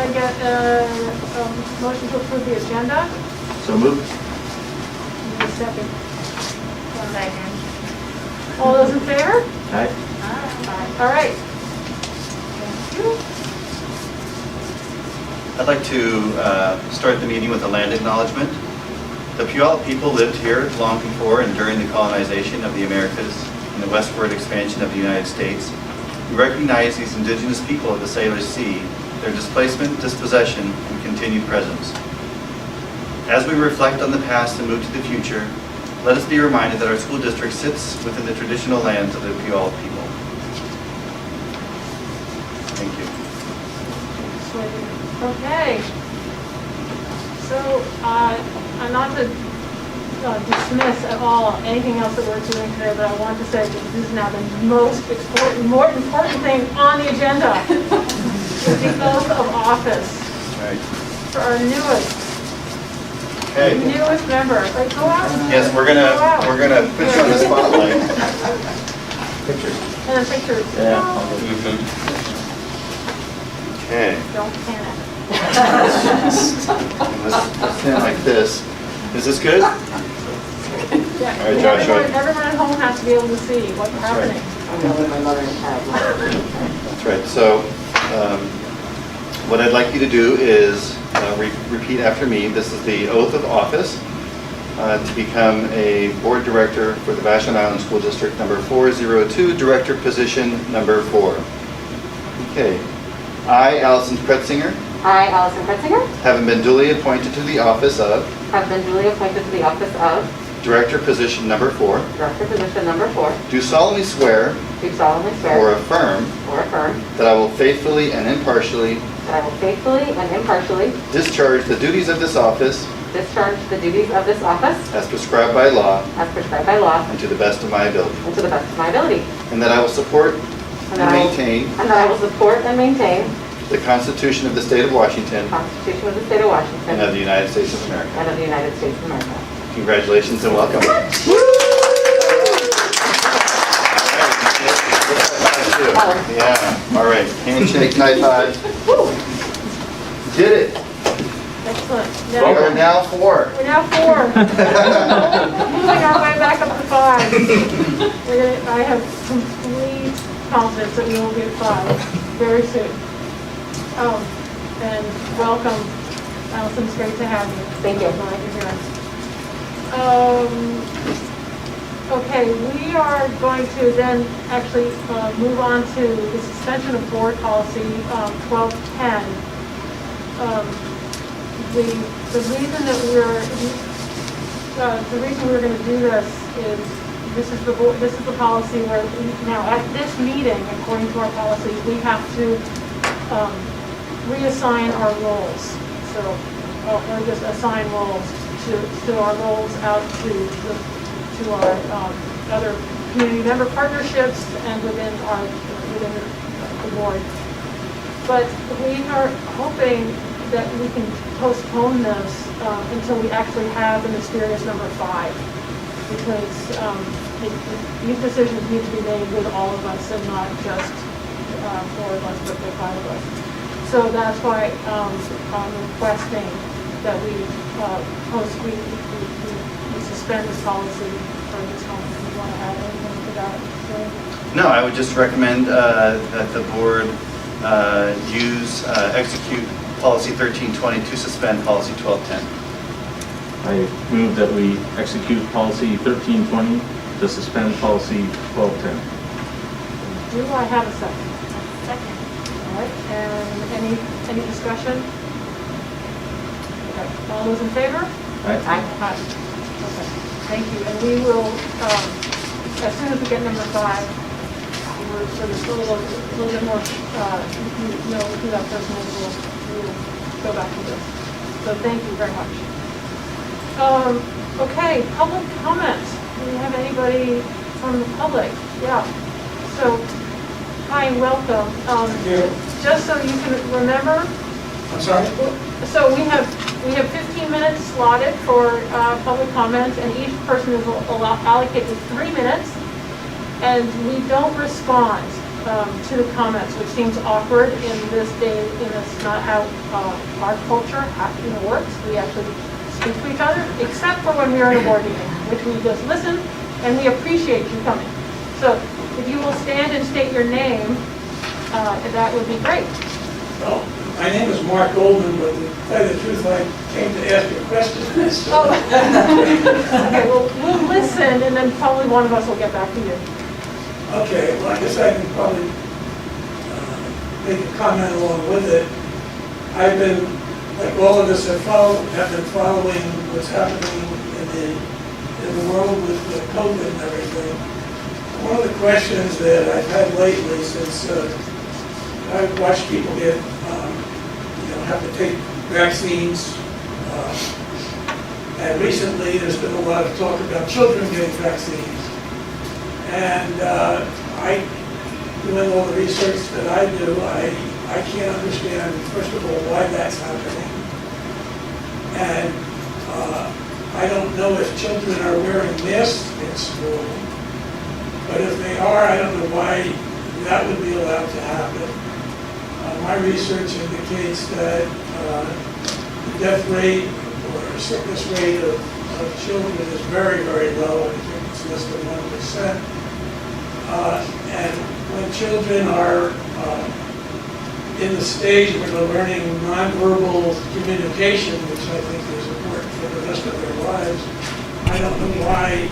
I get a motion to approve the agenda? So moved. Need a second. Second. All those in favor? Aye. All right. Thank you. I'd like to start the meeting with a land acknowledgement. The Puyallup people lived here long before and during the colonization of the Americas and the westward expansion of the United States. We recognize these indigenous people of the Sailor's Sea, their displacement, dispossession, and continued presence. As we reflect on the past and move to the future, let us be reminded that our school district sits within the traditional lands of the Puyallup people. Thank you. Okay. So, I'm not to dismiss at all anything else that we're doing today, but I want to say that this is now the most important thing on the agenda. Is the oath of office. Right. For our newest member. Like, go out. Yes, we're gonna put you on the spotlight. Pictures. And then pictures. Yeah. Okay. Don't panic. Let's stand like this. Is this good? Yeah. All right, Joshua. Everyone at home has to be able to see what's happening. That's right. So what I'd like you to do is repeat after me. This is the oath of office to become a board director for the Vashon Island School District number 402, director position number 4. Okay. I, Allison Pretzinger, I, Allison Pretzinger, having been duly appointed to the office of have been duly appointed to the office of director position number 4, director position number 4, do solemnly swear do solemnly swear or affirm that I will faithfully and impartially that I will faithfully and impartially discharge the duties of this office discharge the duties of this office as prescribed by law as prescribed by law and to the best of my ability, and to the best of my ability, and that I will support and maintain and that I will support and maintain the Constitution of the State of Washington the Constitution of the State of Washington and of the United States of America. and of the United States of America. Congratulations and welcome. Yeah, all right. Handshake, high five. Did it. Excellent. We are now 4. We're now 4. Moving our way back up to 5. I have complete confidence that we will be at 5 very soon. And welcome, Allison. It's great to have you. Thank you. I'm glad you're here. Okay, we are going to then actually move on to the suspension of board policy 1210. The reason that we're going to do this is this is the policy where now at this meeting, according to our policy, we have to reassign our roles. So or just assign roles to our roles out to our other community member partnerships and within the board. But we are hoping that we can postpone this until we actually have the mysterious number 5, because these decisions need to be made with all of us and not just 4 of us, but the 5 of us. So that's why I'm requesting that we suspend this policy for this moment. Do you want to add anything to that? No, I would just recommend that the board execute policy 1320 to suspend policy 1210. I move that we execute policy 1320 to suspend policy 1210. Do I have a second? Second. All right, and any discussion? Okay, all those in favor? Aye. Aye. Okay, thank you. And we will, as soon as we get number 5, we're sort of a little bit more, know who that person is, we'll go back to this. So thank you very much. Okay, public comment. Do we have anybody from the public? Yeah. So, hi, welcome. Just so you can remember. I'm sorry? So we have 15 minutes slotted for public comment, and each person is allocated 3 minutes, and we don't respond. to the comments, which seems awkward in this day, in this not how our culture works. We actually speak to each other, except for when we are in a board meeting, which we just listen, and we appreciate you coming. So if you will stand and state your name, that would be great. Well, my name is Mark Goldman, but to tell you the truth, I came to ask you a question. Oh. Okay, well, we'll listen, and then probably one of us will get back to you. Okay, well, I guess I can probably make a comment along with it. I've been, like all of us, have been following what's happening in the world with COVID and everything. One of the questions that I've had lately, since I've watched people get, have to take vaccines, and recently there's been a lot of talk about children getting vaccines. And doing all the research that I do, I can't understand, first of all, why that's happening. And I don't know if children are wearing masks in school, but if they are, I don't know why that would be allowed to happen. My research indicates that the death rate or sickness rate of children is very, very low. I think it's less than 1%. And when children are in the stage where they're learning nonverbal communication, which I think is important for the rest of their lives, I don't know why.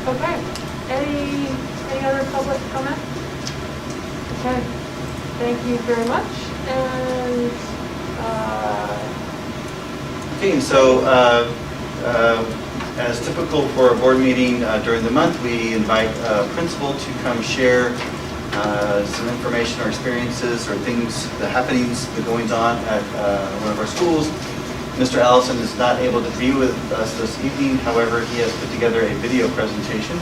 Okay, any other public comment? Okay, thank you very much, and, Okay, and so as typical for a board meeting during the month, we invite a principal to come share some information or experiences or things, the happenings, the goings on at one of our schools. Mr. Allison is not able to be with us this evening, however, he has put together a video presentation.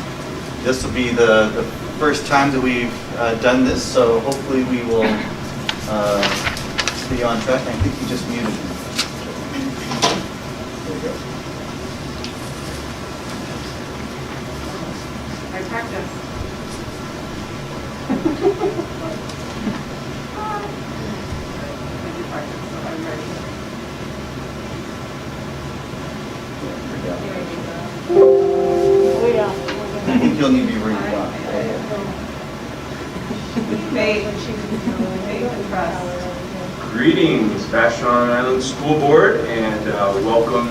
This will be the first time that we've done this, so hopefully we will be on track. I think he just muted him. There we go. I practice. I do practice, so I'm ready. Yeah, Here we go. you'll need to be removed. Greetings, Vashon Island School Board, and welcome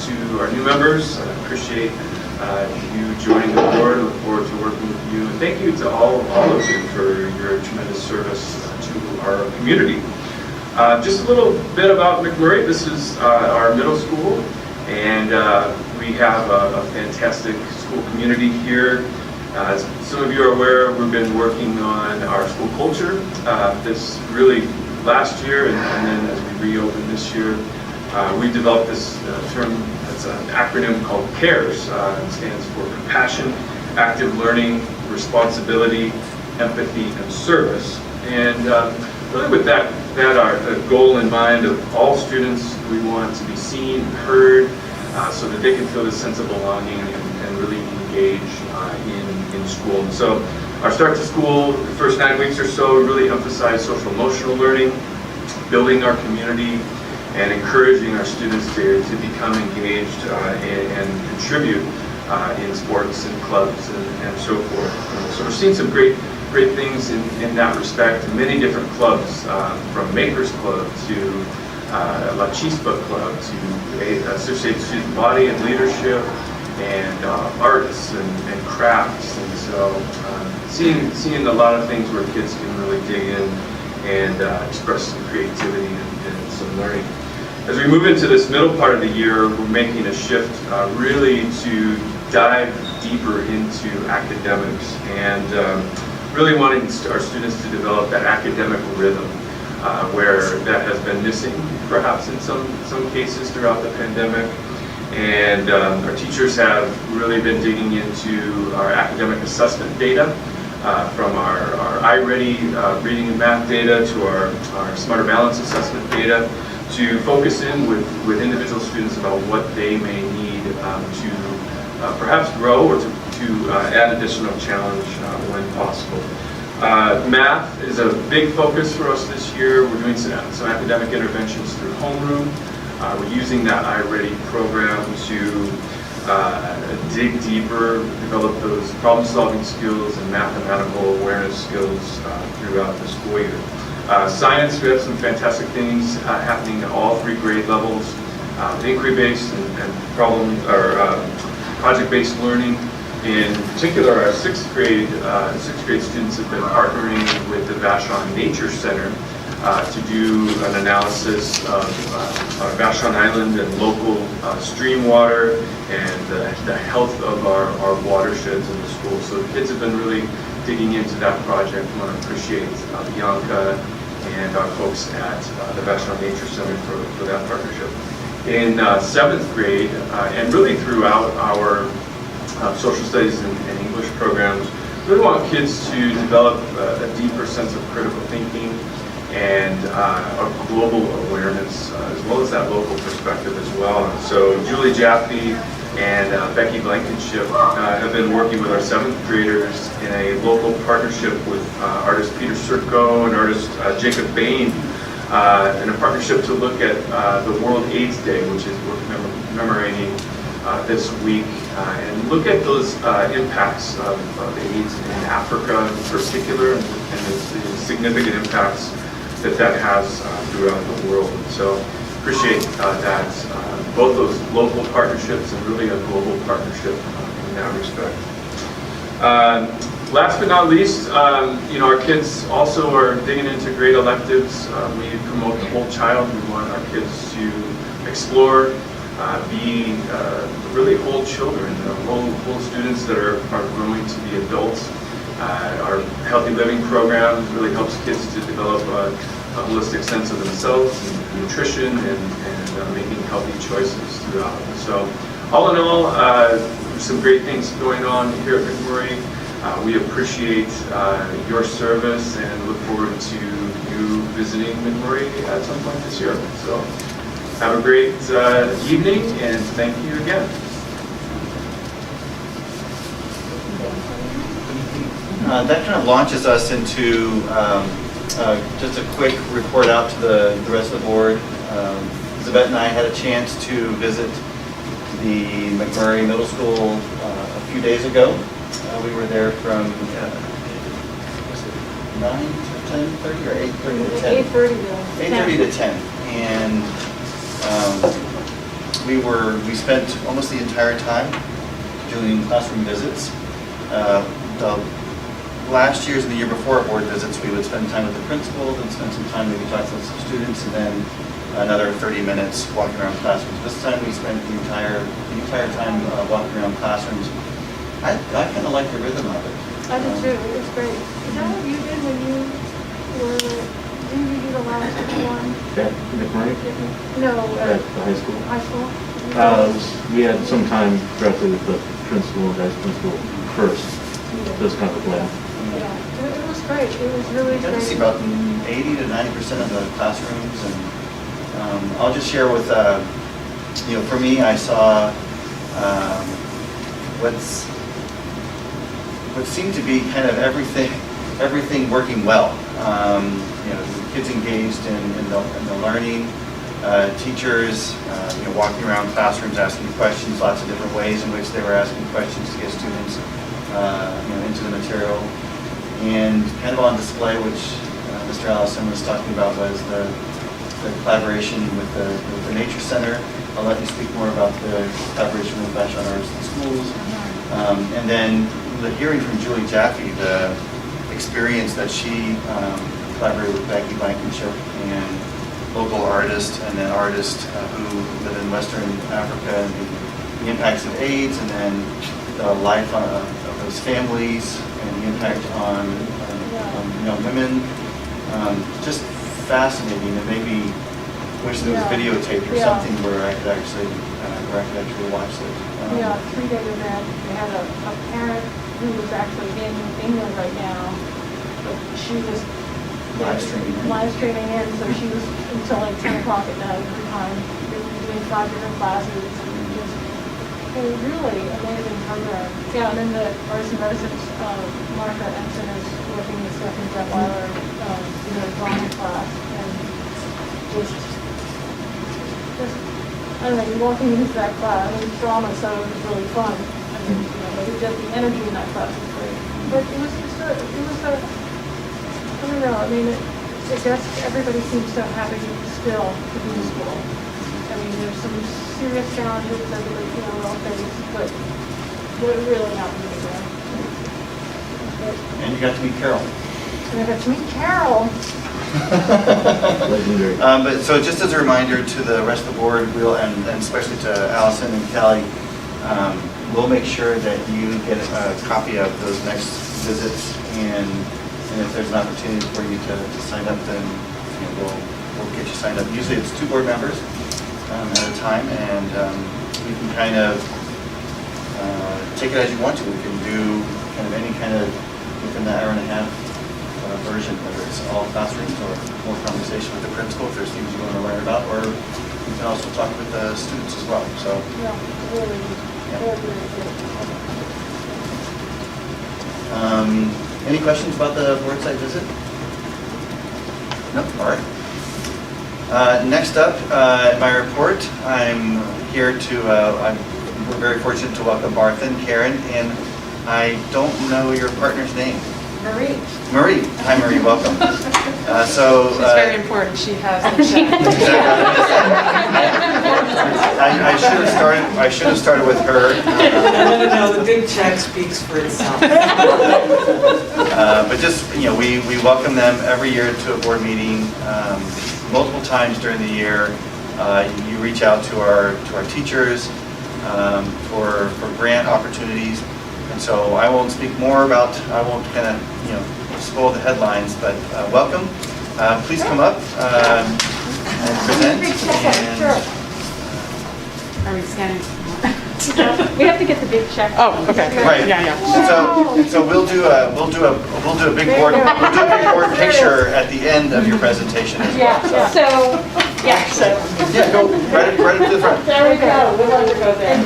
to our new members. I appreciate you joining the board. Look forward to working with you. And thank you to all of you for your tremendous service to our community. Just a little bit about McMurray. This is our middle school, and we have a fantastic school community here. As some of you are aware, we've been working on our school culture. This really last year, and then as we reopened this year, we developed this term. It's an acronym called CARES. It stands for Compassion, Active Learning, Responsibility, Empathy, and Service. And really with that our goal in mind of all students, we want to be seen, heard, so that they can feel this sense of belonging and really engage in school. And so our start to school, the first 9 weeks or so, really emphasize social emotional learning, building our community, and encouraging our students to become engaged and contribute in sports and clubs and so forth. So we're seeing some great things in that respect. Many different clubs, from Makers Club to La Chispa Club to Associated Student Body and Leadership, and arts and crafts. And so seeing a lot of things where kids can really dig in and express some creativity and some learning. As we move into this middle part of the year, we're making a shift really to dive deeper into academics and really wanting our students to develop that academic rhythm where that has been missing perhaps in some cases throughout the pandemic. And our teachers have really been digging into our academic assessment data, from our iReady reading and math data to our Smarter Balance assessment data, to focus in with individual students about what they may need to perhaps grow or to add additional challenge when possible. Math is a big focus for us this year. We're doing some academic interventions through homeroom. We're using that iReady program to dig deeper, develop those problem-solving skills and mathematical awareness skills throughout the school year. Science, we have some fantastic things happening at all 3 grade levels. Inquiry-based and project-based learning. In particular, our 6th grade students have been partnering with the Vashon Nature Center to do an analysis of Vashon Island and local stream water and the health of our watersheds in the school. So the kids have been really digging into that project. I want to appreciate Bianca and our folks at the Vashon Nature Center for that partnership. In 7th grade, and really throughout our social studies and English programs, we really want kids to develop a deeper sense of critical thinking and a global awareness, as well as that local perspective as well. And so Julie Jaffe and Becky Blankenship have been working with our 7th graders in a local partnership with artist Peter Serko and artist Jacob Bain, in a partnership to look at the World AIDS Day, which is we're commemorating this week, and look at those impacts of AIDS in Africa in particular, and the significant impacts that has throughout the world. So appreciate that, both those local partnerships and really a global partnership in that respect. Last but not least, our kids also are digging into great electives. We promote the whole child. We want our kids to explore, be really whole children, whole students that are growing to be adults. Our Healthy Living program really helps kids to develop a holistic sense of themselves and nutrition and making healthy choices throughout. So all in all, some great things going on here at McMurray. We appreciate your service and look forward to you visiting McMurray at some point this year. So have a great evening, and thank you again. That kind of launches us into just a quick report out to the rest of the board. Elizabeth and I had a chance to visit the McMurray Middle School a few days ago, We were there from, was it 9 to 10:30 or 8:30 to 10? 8:30 to 8:30 to 10. And we spent almost the entire time doing classroom visits. The last year's and the year before board visits, we would spend time with the principals and spend some time maybe talking with some students, and then another 30 minutes walking around classrooms. This time we spent the entire time walking around classrooms. I kind of like the rhythm of it. I did too, it was great. Is that what you did when you didn't you do the last one? At McMurray, No, at the high school. high school? We had some time directly with the principal and vice principal first. This kind of plan. Yeah, it was great, it was really I got to see great. about 80 to 90% of the classrooms, and I'll just share with, for me, I saw what seemed to be kind of everything working well. The kids engaged in the learning, teachers, walking around classrooms asking questions, lots of different ways in which they were asking questions to get students into the material. And kind of on display, which Mr. Allison was talking about, was the collaboration with the Nature Center. I'll let you speak more about the collaboration with Bachelor in Arts in Schools. And then the hearing from Julie Jaffe, the experience that she collaborated with Becky Blankenship and local artists, and then artists who live in Western Africa, and the impacts of AIDS, and then the life of those families, and the impact on young women. Just fascinating, and maybe wish there was videotape or something where I could actually watch it. Yeah, 3-day event. We had a parent who was actually in England right now, but she was live streaming in, so she was until like 10 o'clock at night every time, doing 5 different classes, and just a really amazing program. Yeah, and then the arts and medicine, Martha Ensign is working with Stephanie Detweiler, drama class, and just I don't know, you're walking into that class, I mean, drama, so it was really fun. I mean, just the energy in that class was great. But it was I don't know, I mean, I guess everybody seems so happy still to be in school. I mean, there's some serious challenges that we're all face, but we're really happy to be there. And you got to meet Carol. And I got to meet Carol. Legendary. But so just as a reminder to the rest of the board, and especially to Allison and Kelly, we'll make sure that you get a copy of those next visits, and if there's an opportunity for you to sign up, then we'll get you signed up. Usually it's 2 board members at a time, and you can kind of take it as you want to. We can do kind of any kind of within the hour and a half version, whether it's all classrooms or more conversation with the principal if there's things you want to learn about, or you can also talk with the students as well. So Yeah, really good. Any questions about the board site visit? No? All right. Next up, in my report, I'm here we're very fortunate to welcome Martha and Karen, and I don't know your partner's name. Marie. Marie. Hi, Marie. Welcome. She's very important. She has the check. I should have started with her. No, the big check speaks for itself. But just, we welcome them every year to a board meeting, multiple times during the year. You reach out to our teachers for grant opportunities. And so I won't speak more about, I won't kind of, spoil the headlines, but welcome. Please come up and present. Are we scanning? We have to get the big check. Oh, okay. Right. Yeah. So we'll do a big board picture at the end of your presentation as well. So, Go right up to the front. there we go. We'll let her go there.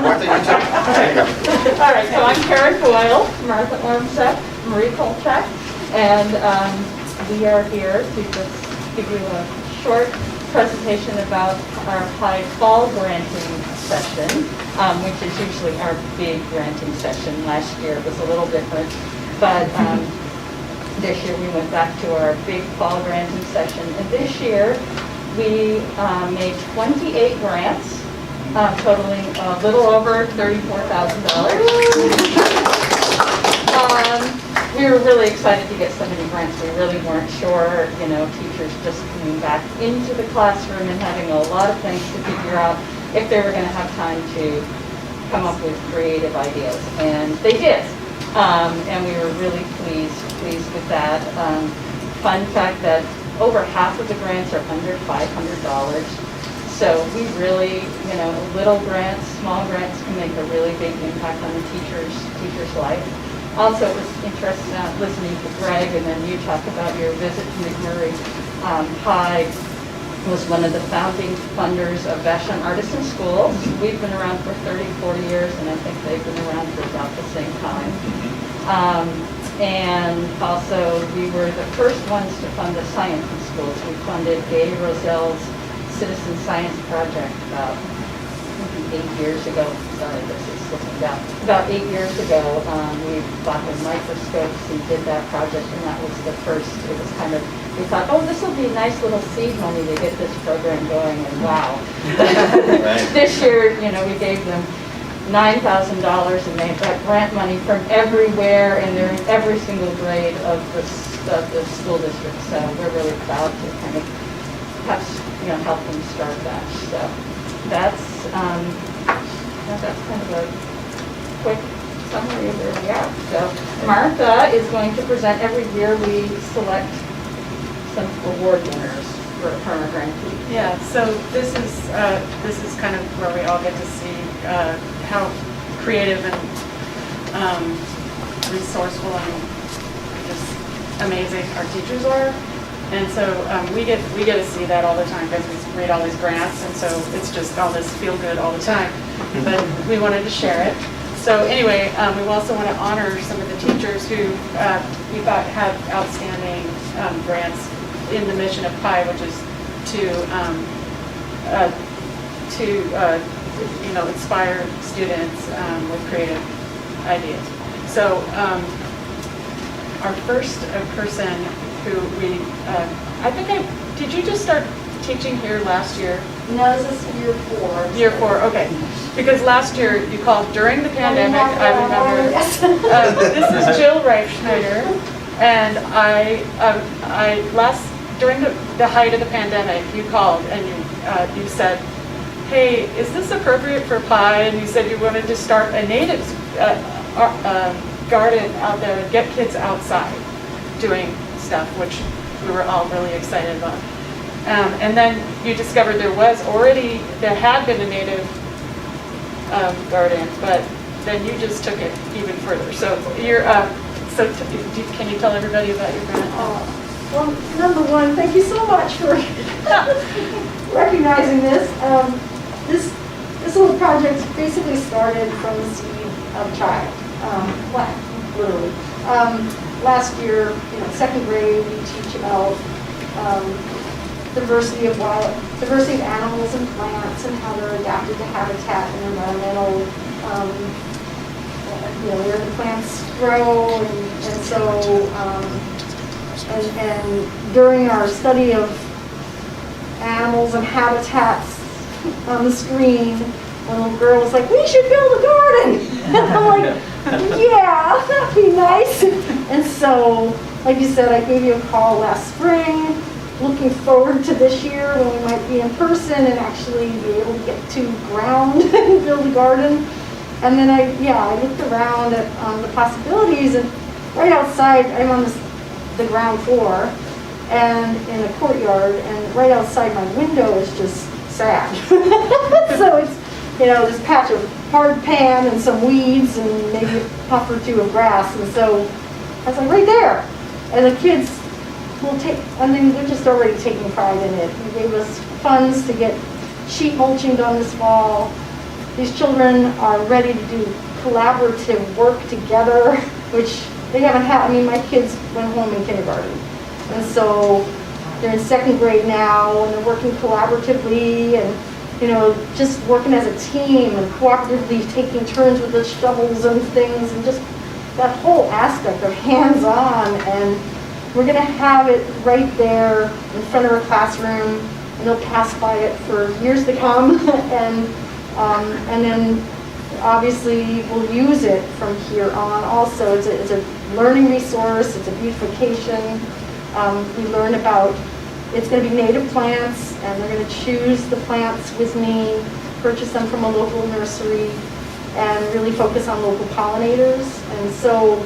Martha, you too. There you go. All right, so I'm Karen Boyle, Martha Ormseth, Marie Kolchak, and we are here to just give you a short presentation about our High Fall granting session, which is usually our big granting session. Last year it was a little different, but this year we went back to our big fall granting session. And this year we made 28 grants, totaling a little over $34,000. We were really excited to get so many grants. We really weren't sure, teachers just coming back into the classroom and having a lot of things to figure out if they were going to have time to come up with creative ideas. And they did. And we were really pleased with that. Fun fact that over half of the grants are under $500. So we really, little grants, small grants can make a really big impact on the teacher's life. Also, it was interesting listening to Greg, and then you talk about your visit to McMurray High. Was one of the founding funders of Vashon Artisan Schools. We've been around for 30, 40 years, and I think they've been around for about the same time. And also, we were the first ones to fund the science in schools. We funded Gay Roselle's Citizen Science Project about 8 years ago. Sorry, this is looking down. About 8 years ago, we bought the microscopes and did that project, and that was the first. It was kind of, we thought, oh, this will be a nice little seed money to get this program going, and wow. Right. This year, we gave them $9,000, and they got grant money from everywhere, and they're in every single grade of the school district. So we're really proud to kind of have, help them start that. So that's kind of a quick summary of where we are. So Martha is going to present. Every year we select some award winners for our grantee. Yeah, so this is kind of where we all get to see how creative and resourceful and just amazing our teachers are. And so we get to see that all the time because we read all these grants, and so it's just all this feel good all the time. But we wanted to share it. So anyway, we also want to honor some of the teachers who we thought have outstanding grants in the mission of PI, which is to inspire students with creative ideas. So our first person who we, did you just start teaching here last year? No, this is year 4. Year 4, okay. Because last year you called during the pandemic, I remember. This is Jill Reifschneider, and during the height of the pandemic, you called and you said, hey, is this appropriate for PI? And you said you wanted to start a natives garden out there and get kids outside doing stuff, which we were all really excited about. And then you discovered there had been a native garden, but then you just took it even further. So can you tell everybody about your grant? Well, number one, thank you so much for recognizing this. This little project basically started from the seed of a child, literally. Last year, second grade, we teach about diversity of animals and plants and how they're adapted to habitat and environmental, where the plants grow, and so, and during our study of animals and habitats on the screen, a little girl was like, we should build a garden. And I'm like, yeah, that'd be nice. And so, like you said, I gave you a call last spring, looking forward to this year when we might be in person and actually be able to get to ground and build a garden. And then I looked around at the possibilities, and right outside, I'm on the ground floor and in a courtyard, and right outside my window is just sad. So it's, this patch of hard pan and some weeds and maybe a puff or two of grass. And so I was like, right there. And the kids will they're just already taking pride in it. They gave us funds to get sheet mulching done this fall. These children are ready to do collaborative work together, which they haven't had. My kids went home in kindergarten. And so they're in second grade now, and they're working collaboratively, and just working as a team and cooperatively taking turns with the shovels and things, and just that whole aspect of hands-on. And we're going to have it right there in front of our classroom, and they'll pass by it for years to come. And then obviously we'll use it from here on also. It's a learning resource, it's a beautification. We learn about, it's going to be native plants, and they're going to choose the plants with me, purchase them from a local nursery, and really focus on local pollinators. And so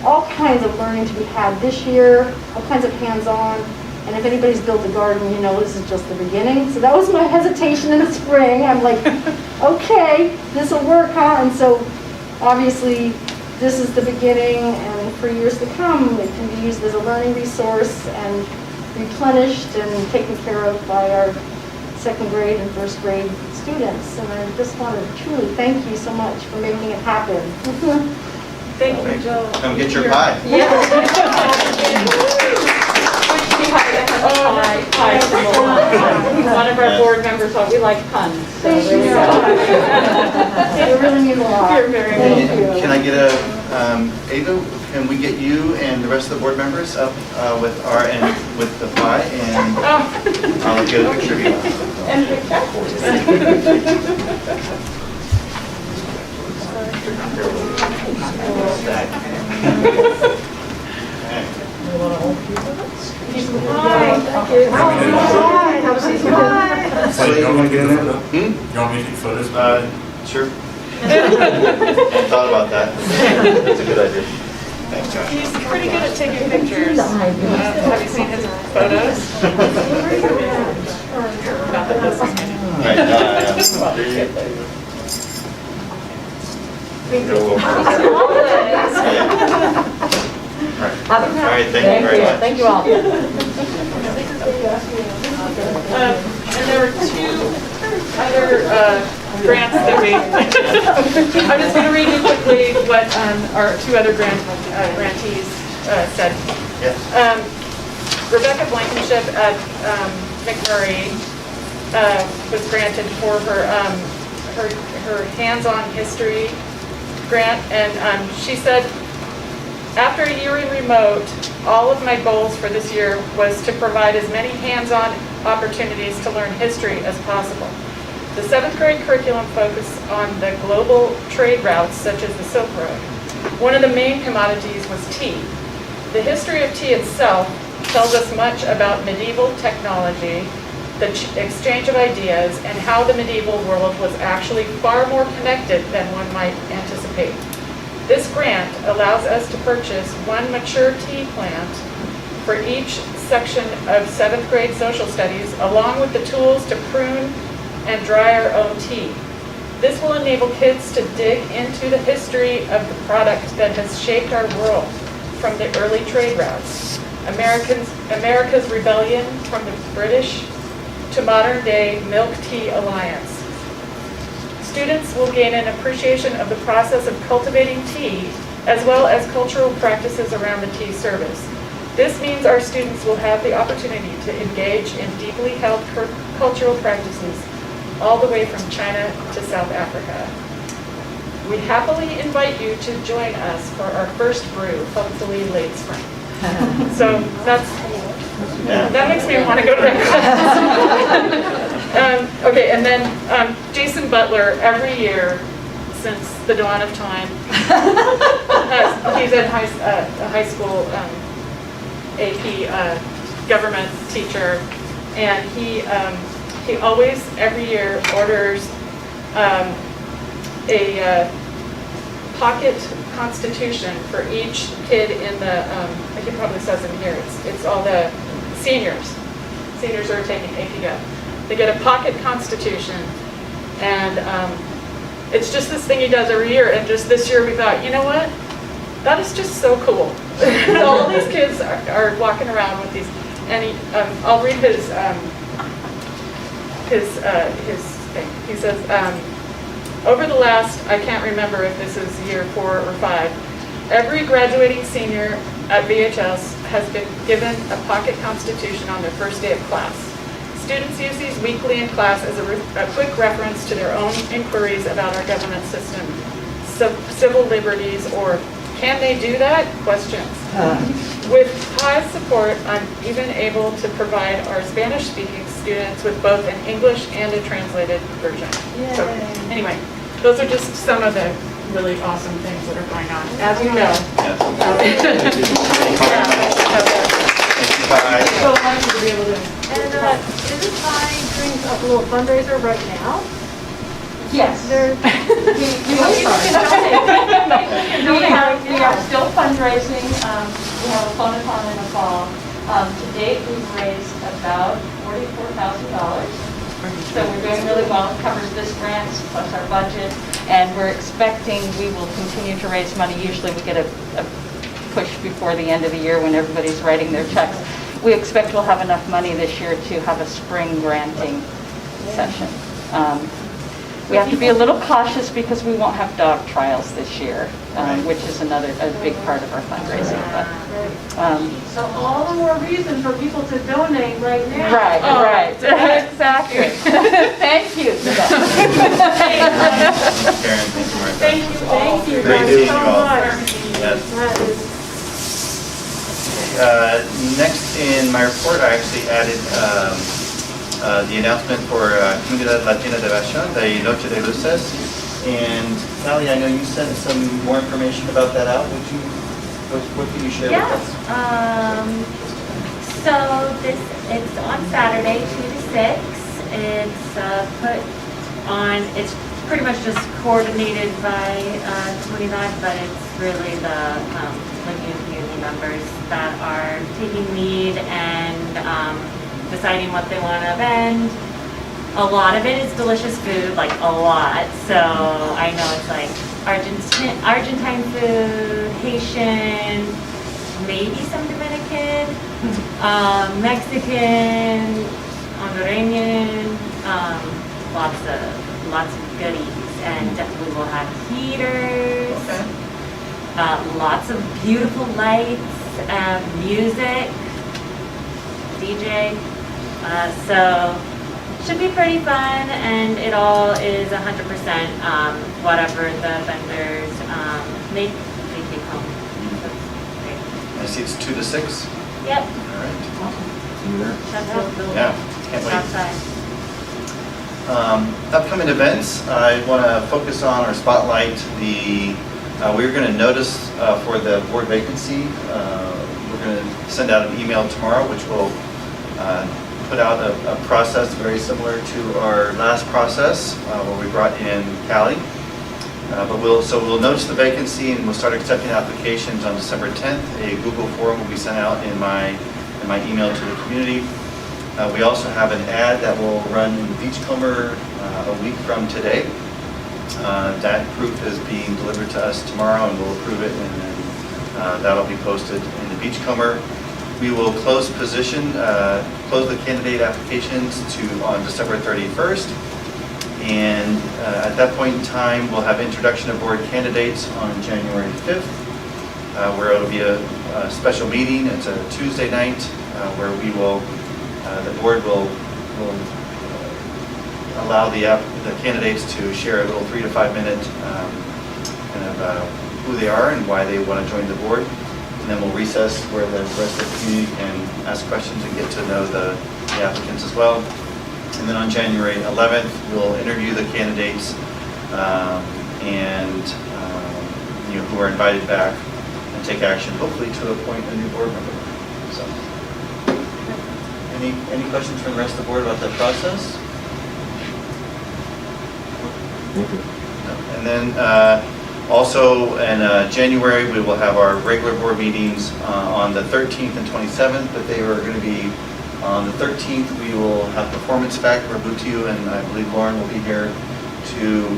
all kinds of learning to be had this year, all kinds of hands-on. And if anybody's built a garden, this is just the beginning. So that was my hesitation in the spring. I'm like, okay, this will work, huh? And so obviously this is the beginning, and for years to come, it can be used as a learning resource and replenished and taken care of by our second grade and first grade students. And I just want to truly thank you so much for making it happen. Thank you, Jill. Come get your pie. One of our board members thought we like puns. So Thank there you. we go. It really means a lot. You're very Thank you. Can I get a, Ava, can we get you and the rest of the board members up with the pie, and I'll get a picture of you. And the So you want to get in there? You want me to take photos? Sure. Hadn't thought about that. That's a good idea. Thanks, Josh. He's pretty good at taking pictures. Have you seen his photos? Not that this is many. Right, All right, thank you very much. Thank you all. And there were two other grants that we, I'm just going to read you quickly what our two other grantees said. Yes. Rebecca Blankenship at McMurray was granted for her hands-on history grant, and she said, after a year in remote, all of my goals for this year was to provide as many hands-on opportunities to learn history as possible. The 7th grade curriculum focused on the global trade routes such as the Silk Road. One of the main commodities was tea. The history of tea itself tells us much about medieval technology, the exchange of ideas, and how the medieval world was actually far more connected than one might anticipate. This grant allows us to purchase one mature tea plant for each section of 7th grade social studies, along with the tools to prune and dry our own tea. This will enable kids to dig into the history of the product that has shaped our world, from the early trade routes, America's rebellion from the British, to modern day milk tea alliance. Students will gain an appreciation of the process of cultivating tea, as well as cultural practices around the tea service. This means our students will have the opportunity to engage in deeply held cultural practices all the way from China to South Africa. We happily invite you to join us for our first brew, hopefully late spring. So that makes me want to go to that class. Okay, and then Jason Butler, every year since the dawn of time, he's a high school AP government teacher, and he always every year orders a pocket constitution for each kid in the, I think it probably says in here, it's all the seniors who are taking AP Gov. They get a pocket constitution, and it's just this thing he does every year, and just this year we thought, you know what? That is just so cool. All these kids are walking around with these, and I'll read his thing. He says, over the last, I can't remember if this is year 4 or 5, every graduating senior at VHS has been given a pocket constitution on their first day of class. Students use these weekly in class as a quick reference to their own inquiries about our government system, civil liberties, or can they do that? Questions. With Pi's support, I'm even able to provide our Spanish-speaking students with both an English and a translated version. So, anyway, those are just some of the really awesome things that are going on, as you know. Bye. So lucky to be able to. And isn't Pi doing a little fundraiser right now? Yes. They're, We are still fundraising. We have a phone-a-thon in the fall. To date, we've raised about $44,000. So we're doing really well. It covers this grant plus our budget. And we're expecting we will continue to raise money. Usually we get a push before the end of the year when everybody's writing their checks. We expect we'll have enough money this year to have a spring granting session. We have to be a little cautious because we won't have dog trials this year, which is a big part of our fundraising. But, so all the more reason for people to donate right now. right, exactly. Thank you. Karen, thank you, Martha. Thank you Great guys seeing so you all. much. Yes. That is, Next in my report, I actually added the announcement for Comunidad Latina de Vashon, the Noche de Luces. And Callie, I know you sent some more information about that out. What can you share with us? So it's on Saturday, 2 to 6. It's put on, it's pretty much just coordinated by Comunidad, but it's really the Latina community members that are taking lead and deciding what they want to vend. A lot of it is delicious food, like a lot. So I know it's like Argentine food, Haitian, maybe some Dominican, Mexican, Honduran, lots of goodies, and definitely we'll have heaters. Okay. Lots of beautiful lights, music, DJ. So should be pretty fun, and it all is 100% whatever the vendors make take home. I see it's 2 to 6. Yep. All right. See you there. Sheffield building. Yeah, can't wait. Outside. Upcoming events, I want to focus on or spotlight the, we're going to notice for the board vacancy. We're going to send out an email tomorrow, which will put out a process very similar to our last process where we brought in Callie. But we'll notice the vacancy and we'll start accepting applications on December 10th. A Google form will be sent out in my email to the community. We also have an ad that will run in the Beachcomber a week from today. That proof is being delivered to us tomorrow, and we'll approve it, and then that'll be posted in the Beachcomber. We will close the candidate applications on December 31st. And at that point in time, we'll have introduction of board candidates on January 5th, where it'll be a special meeting. It's a Tuesday night where we will, the board will allow the candidates to share a little 3 to 5 minute kind of who they are and why they want to join the board. And then we'll recess where the rest of the community can ask questions and get to know the applicants as well. And then on January 11th, we'll interview the candidates and who are invited back and take action, hopefully to appoint a new board member. So, any questions from the rest of the board about that process? Thank you. And then also in January, we will have our regular board meetings on the 13th and 27th, but they are going to be on the 13th. We will have performance back where Butiu and I believe Lauren will be here to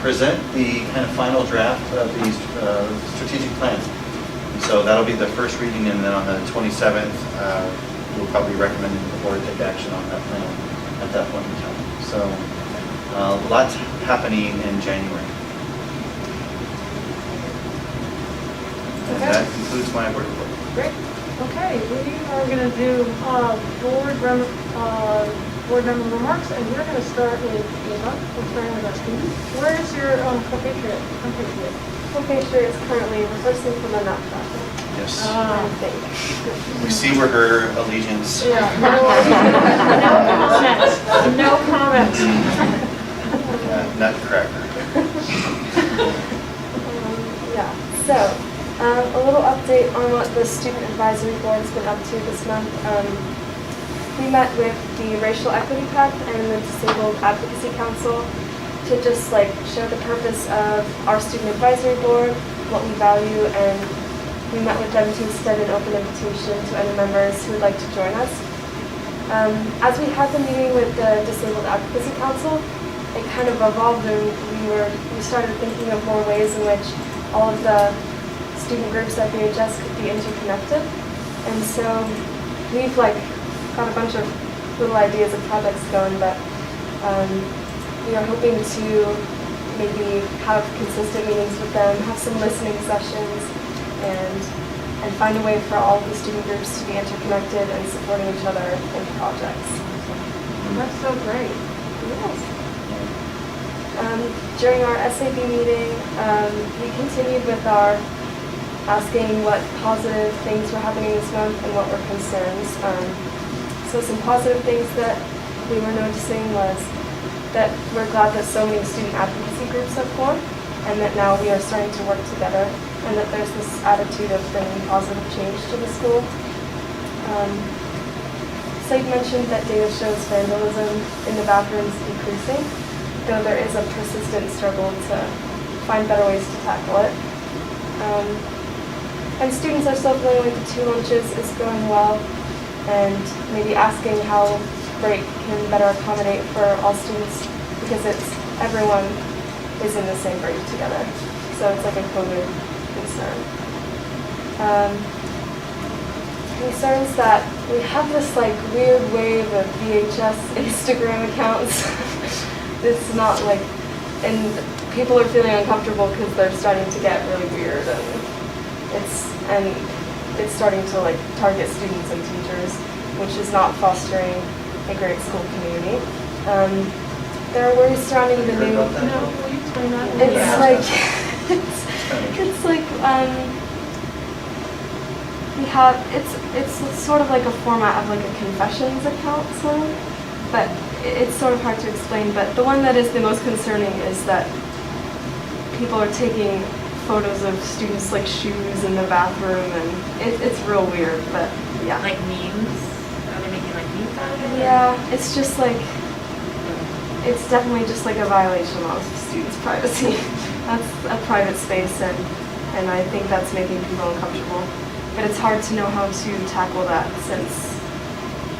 present the kind of final draft of the strategic plan. And so that'll be the first reading, and then on the 27th, we'll probably recommend the board take action on that plan at that point in time. So lots happening in January. And that concludes my board report. great. Okay, we are going to do board member remarks, and we're going to start with Eva, we're starting with our student. Where is your compatriot? Compatriot is currently rehearsing for the nutcracker, Yes. I think. We see where her allegiance. Yeah, no comment. Nutcracker. Yeah, so a little update on what the Student Advisory Board has been up to this month. We met with the Racial Equity Pact and the Disabled Advocacy Council to just like show the purpose of our Student Advisory Board, what we value, and we met with them to extend an open invitation to any members who would like to join us. As we had the meeting with the Disabled Advocacy Council, it kind of evolved and we started thinking of more ways in which all of the student groups at VHS could be interconnected. And so we've like got a bunch of little ideas of projects going, but we are hoping to maybe have consistent meetings with them, have some listening sessions, and find a way for all of the student groups to be interconnected and supporting each other in projects. That's so great. Yes. During our SAB meeting, we continued with our asking what positive things were happening this month and what were concerns. So some positive things that we were noticing was that we're glad that so many student advocacy groups have formed and that now we are starting to work together and that there's this attitude of bringing positive change to the school. Said mentioned that data shows vandalism in the bathrooms decreasing, though there is a persistent struggle to find better ways to tackle it. And students are still feeling like the 2 lunches is going well, and maybe asking how break can better accommodate for all students, because everyone is in the same break together. So it's like a COVID concern. Concerns that we have this like weird wave of VHS Instagram accounts. It's not like, and people are feeling uncomfortable because they're starting to get really weird, and it's starting to like target students and teachers, which is not fostering a great school community. There are worries surrounding the new. No, will you explain that? It's like it's like we have it's sort of like a format of like a confessions account, but it's sort of hard to explain. But the one that is the most concerning is that people are taking photos of students' like shoes in the bathroom, and it's real weird. But yeah, Like memes? Are they making like memes out of it? yeah, it's just like it's definitely just like a violation of students' privacy. That's a private space, and I think that's making people uncomfortable. But it's hard to know how to tackle that since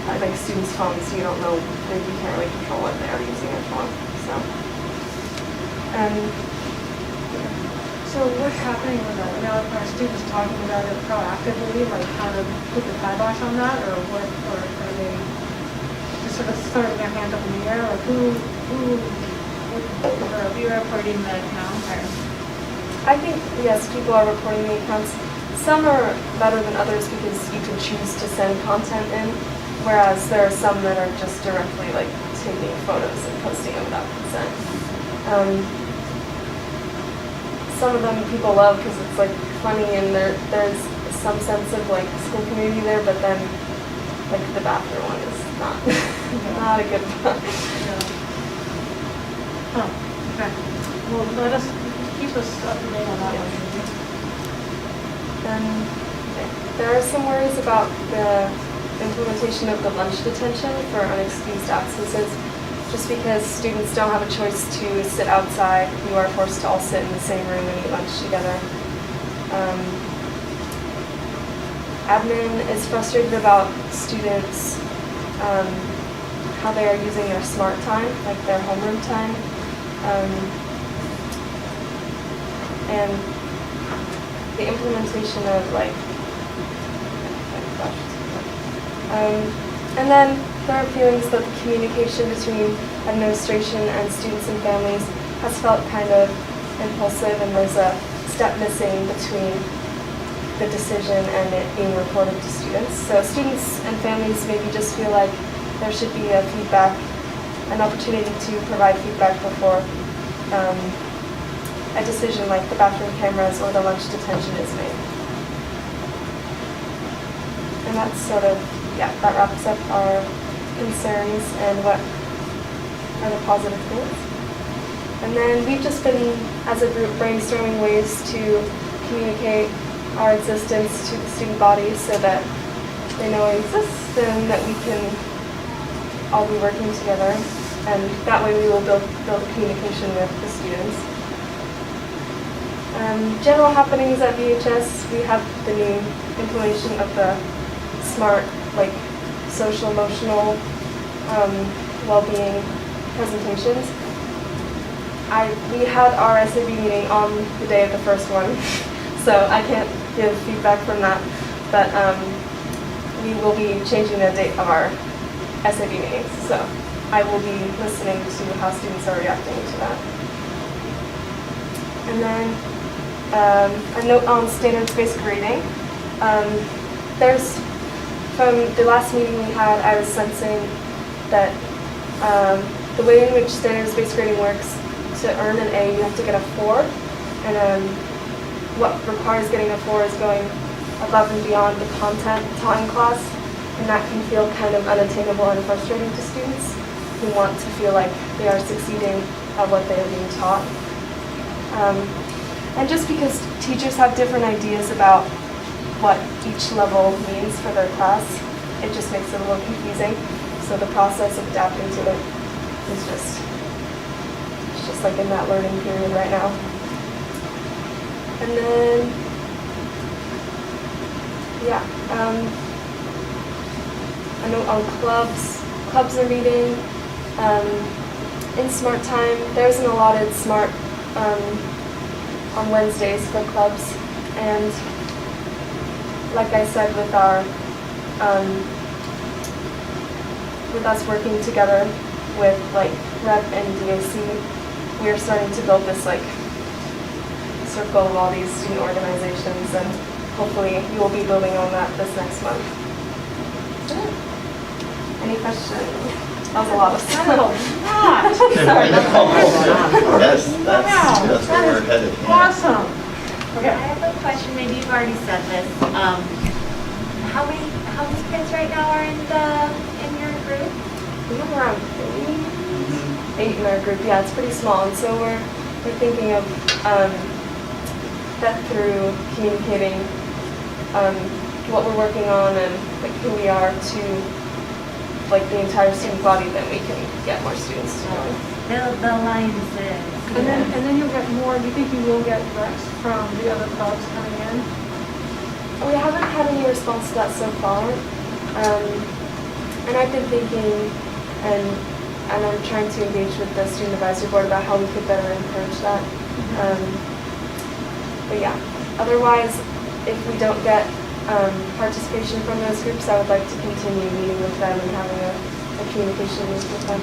like students' phones, you don't know, you can't really control what they're using it for. So what's happening with that? Now are students talking about it proactively, like how to put the kibosh on that, or what, or are they just sort of throwing their hand up in the air, or who, Or are you reporting the account or? I think, yes, people are reporting the accounts. Some are better than others because you can choose to send content in, whereas there are some that are just directly like taking photos and posting it without consent. Some of them people love because it's like funny and there's some sense of like school community there, but then like the bathroom one is not not a good one. oh, okay. Well, let us, keep us up to date on that one. Then there are some worries about the implementation of the lunch detention for unexcused absences. Just because students don't have a choice to sit outside, you are forced to all sit in the same room and eat lunch together. Admin is frustrated about students, how they are using their smart time, like their homeroom time. And the implementation of like, and then there are feelings that the communication between administration and students and families has felt kind of impulsive, and there's a step missing between the decision and it being reported to students. So students and families maybe just feel like there should be a feedback, an opportunity to provide feedback before a decision like the bathroom cameras or the lunch detention is made. And that's sort of, yeah, that wraps up our concerns and what are the positive things. And then we've just been, as a group, brainstorming ways to communicate our existence to the student body so that they know it exists and that we can all be working together. And that way we will build communication with the students. General happenings at VHS, we have the new implementation of the SMART, like social, emotional, well-being presentations. We had our SAB meeting on the day of the first one, so I can't give feedback from that, but we will be changing the date of our SAB meetings, so I will be listening to how students are reacting to that. And then a note on standards-based grading. From the last meeting we had, I was sensing that the way in which standards-based grading works, to earn an A, you have to get a 4, and what requires getting a 4 is going above and beyond the content taught in class, and that can feel kind of unattainable and frustrating to students who want to feel like they are succeeding at what they are being taught. And just because teachers have different ideas about what each level means for their class, it just makes it a little confusing. So the process of adapting to it is just like in that learning period right now. And then, yeah, a note on clubs. Clubs are meeting in SMART time. There's an allotted SMART on Wednesdays for clubs, and like I said, with our with us working together with like REP and DAC, we are starting to build this like circle of all these student organizations, and hopefully you will be building on that this next month. Any questions? That was a lot of stuff. Sorry. Yes, that's where we're headed. Yeah. Awesome. Okay. I have a question, maybe you've already said this. How many kids right now are in your group? We have around 8 in our group. Yeah, it's pretty small, and so we're thinking of that through communicating what we're working on and like who we are to like the entire student body, then we can get more students to join. Build the alliances. And then you'll get more, do you think you will get reps from the other clubs coming in? We haven't had any response to that so far. And I've been thinking, and I'm trying to engage with the student advisory board about how we could better encourage that. But yeah, otherwise, if we don't get participation from those groups, I would like to continue meeting with them and having a communication loop with them.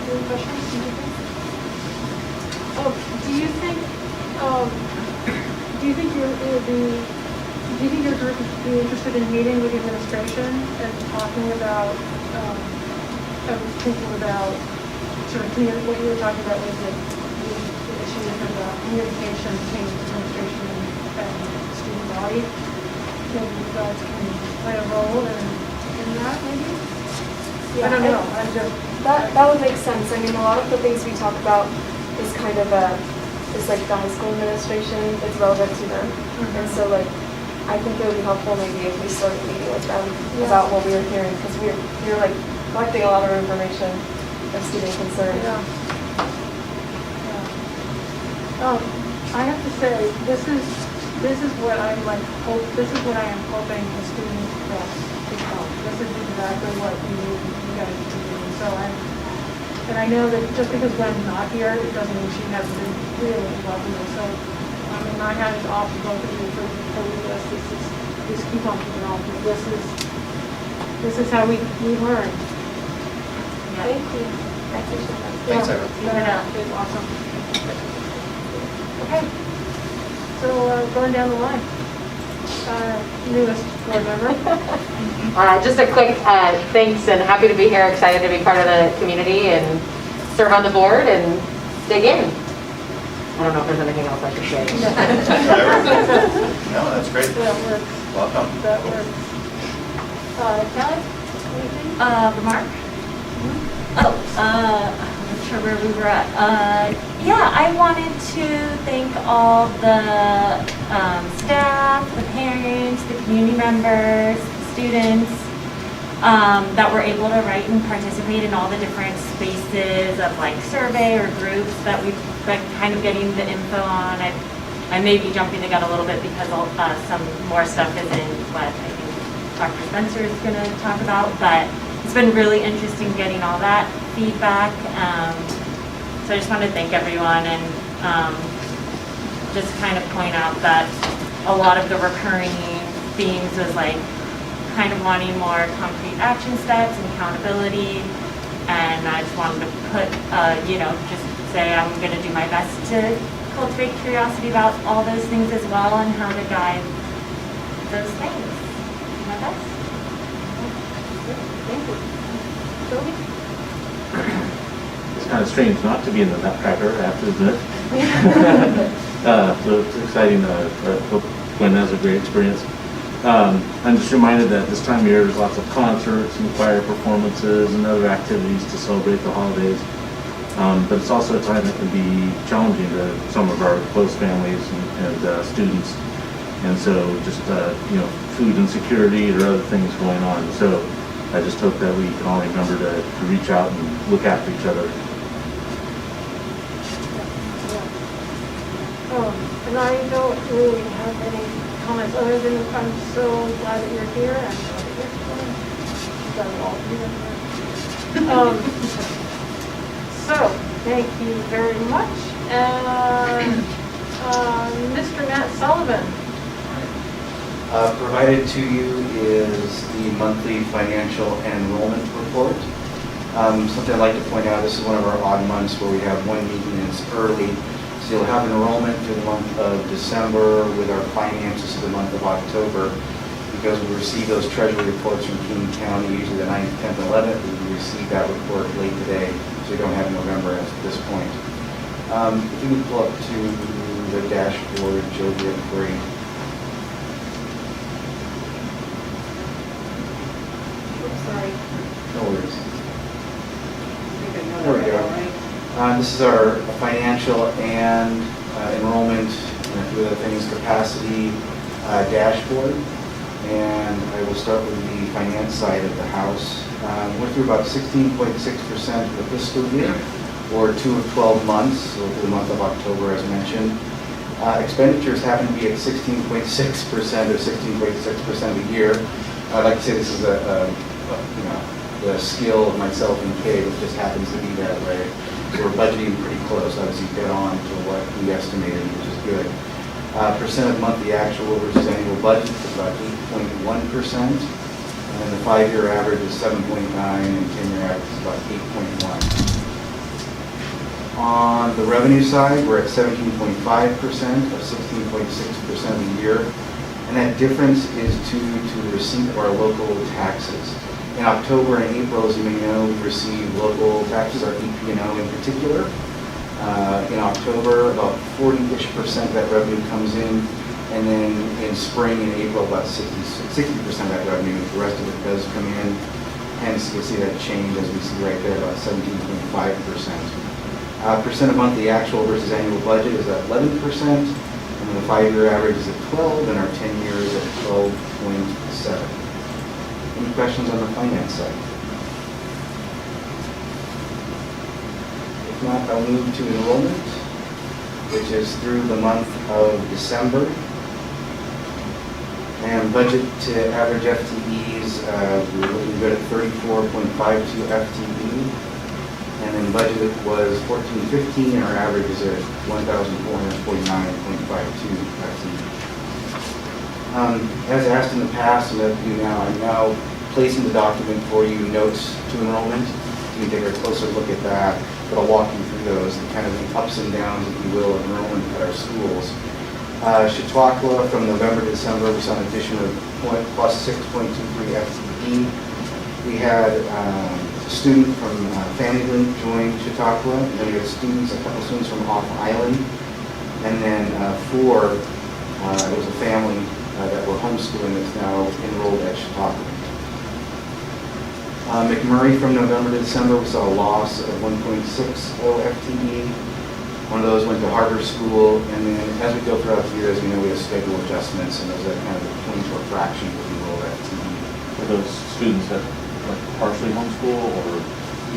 Any questions? Do you think your group would be interested in meeting with the administration and talking about, thinking about sort of what you were talking about with the issue of communication between administration and student body? Maybe you guys can play a role in that, maybe? Yeah, I don't know. That would make sense. I mean, a lot of the things we talk about is kind of is like the high school administration. It's relevant to them, and so like I think it would be helpful maybe if we started meeting with them about what we were hearing, because we're like collecting a lot of information of student concern. Yeah. I have to say, this is what I like hope. This is what I am hoping the students will become. This is exactly what we need you guys to do. So I know that just because Gwen's not here, it doesn't mean she hasn't been really involved in this. So my hat is off to both of you for this. Just keep on keeping on, because this is how we learn. Thank you. I appreciate that. Thanks, everyone. Yeah, it's awesome. Okay. So going down the line, newest board member. Just a quick thanks and happy to be here, excited to be part of the community and serve on the board and dig in. I don't know if there's anything else I should say. No, that's great. That works. Welcome. That works. Kelly, anything? Remark? I'm not sure where we were at. Yeah, I wanted to thank all the staff, the parents, the community members, the students that were able to write and participate in all the different spaces of like survey or groups that we've been kind of getting the info on. I may be jumping the gun a little bit because some more stuff is in what I think Dr. Spencer is going to talk about, but it's been really interesting getting all that feedback. So I just want to thank everyone and just kind of point out that a lot of the recurring themes was like kind of wanting more concrete action steps and accountability. And I just wanted to put, just say I'm going to do my best to cultivate curiosity about all those things as well and how to guide those things. Do my best. Thank you. Toby? It's kind of strange not to be in the Nutcracker, I have to admit. So it's exciting. Hope Gwen has a great experience. I'm just reminded that this time of year there's lots of concerts and choir performances and other activities to celebrate the holidays. But it's also a time that can be challenging to some of our close families and students. And so just, food insecurity or other things going on. So I just hope that we can all remember to reach out and look after each other. And I don't really have any comments other than I'm so glad that you're here and glad that you're coming. Glad all of you are here. So, thank you very much. And Mr. Matt Sullivan. Provided to you is the monthly financial and enrollment report. Something I'd like to point out, this is one of our odd months where we have one meeting and it's early. So you'll have enrollment for the month of December with our finances for the month of October. Because we receive those treasury reports from King County, usually the 9th, 10th, and 11th, we receive that report late today, so we don't have November at this point. If you can pull up to the dashboard, Joe, that'd be great. Sorry. No worries. There we go. This is our financial and enrollment, and a few other things, capacity dashboard. And I will start with the finance side of the house. We're through about 16.6% of the fiscal year, or 2 of 12 months, so through the month of October, as mentioned. Expenditures happen to be at 16.6% or 16.6% of the year. I'd like to say this is the skill of myself and Kay, which just happens to be that way. So we're budgeting pretty close, obviously dead on to what we estimated, which is good. Percent of monthly actual versus annual budget is about 8.1%, and the 5-year average is 7.9, and 10-year average is about 8.1. On the revenue side, we're at 17.5% of 16.6% of the year, and that difference is due to the receipt of our local taxes. In October and April, as you may know, we receive local taxes, our EP&O in particular. In October, about 40-ish% of that revenue comes in, and then in spring and April, about 60% of that revenue. The rest of it does come in. Hence, you'll see that change as we see right there, about 17.5%. Percent of monthly actual versus annual budget is at 11%, and the 5-year average is at 12, and our 10-year is at 12.7. Any questions on the finance side? If not, I'll move to enrollment, which is through the month of December. And budget to average FTEs, we're looking good at 34.52 FTE. And then budgeted was 1415, and our average is at 1,449.52 FTE. As asked in the past, and that you now, I'm now placing the document for you, notes to enrollment. You can take a closer look at that, but I'll walk you through those and kind of the ups and downs, if you will, of enrollment at our schools. Chautauqua from November to December, we saw an addition of plus 6.23 FTE. We had a student from Family Link join Chautauqua, and then we had students, a couple students from off island, and then 4, it was a family that were homeschooling that's now enrolled at Chautauqua. McMurray from November to December, we saw a loss of 1.60 FTE. One of those went to Harvard School, and then as we go throughout the year, as we know, we have schedule adjustments, and those are kind of the point or fraction of the enrolled FTE. For those students that like partially homeschool, or?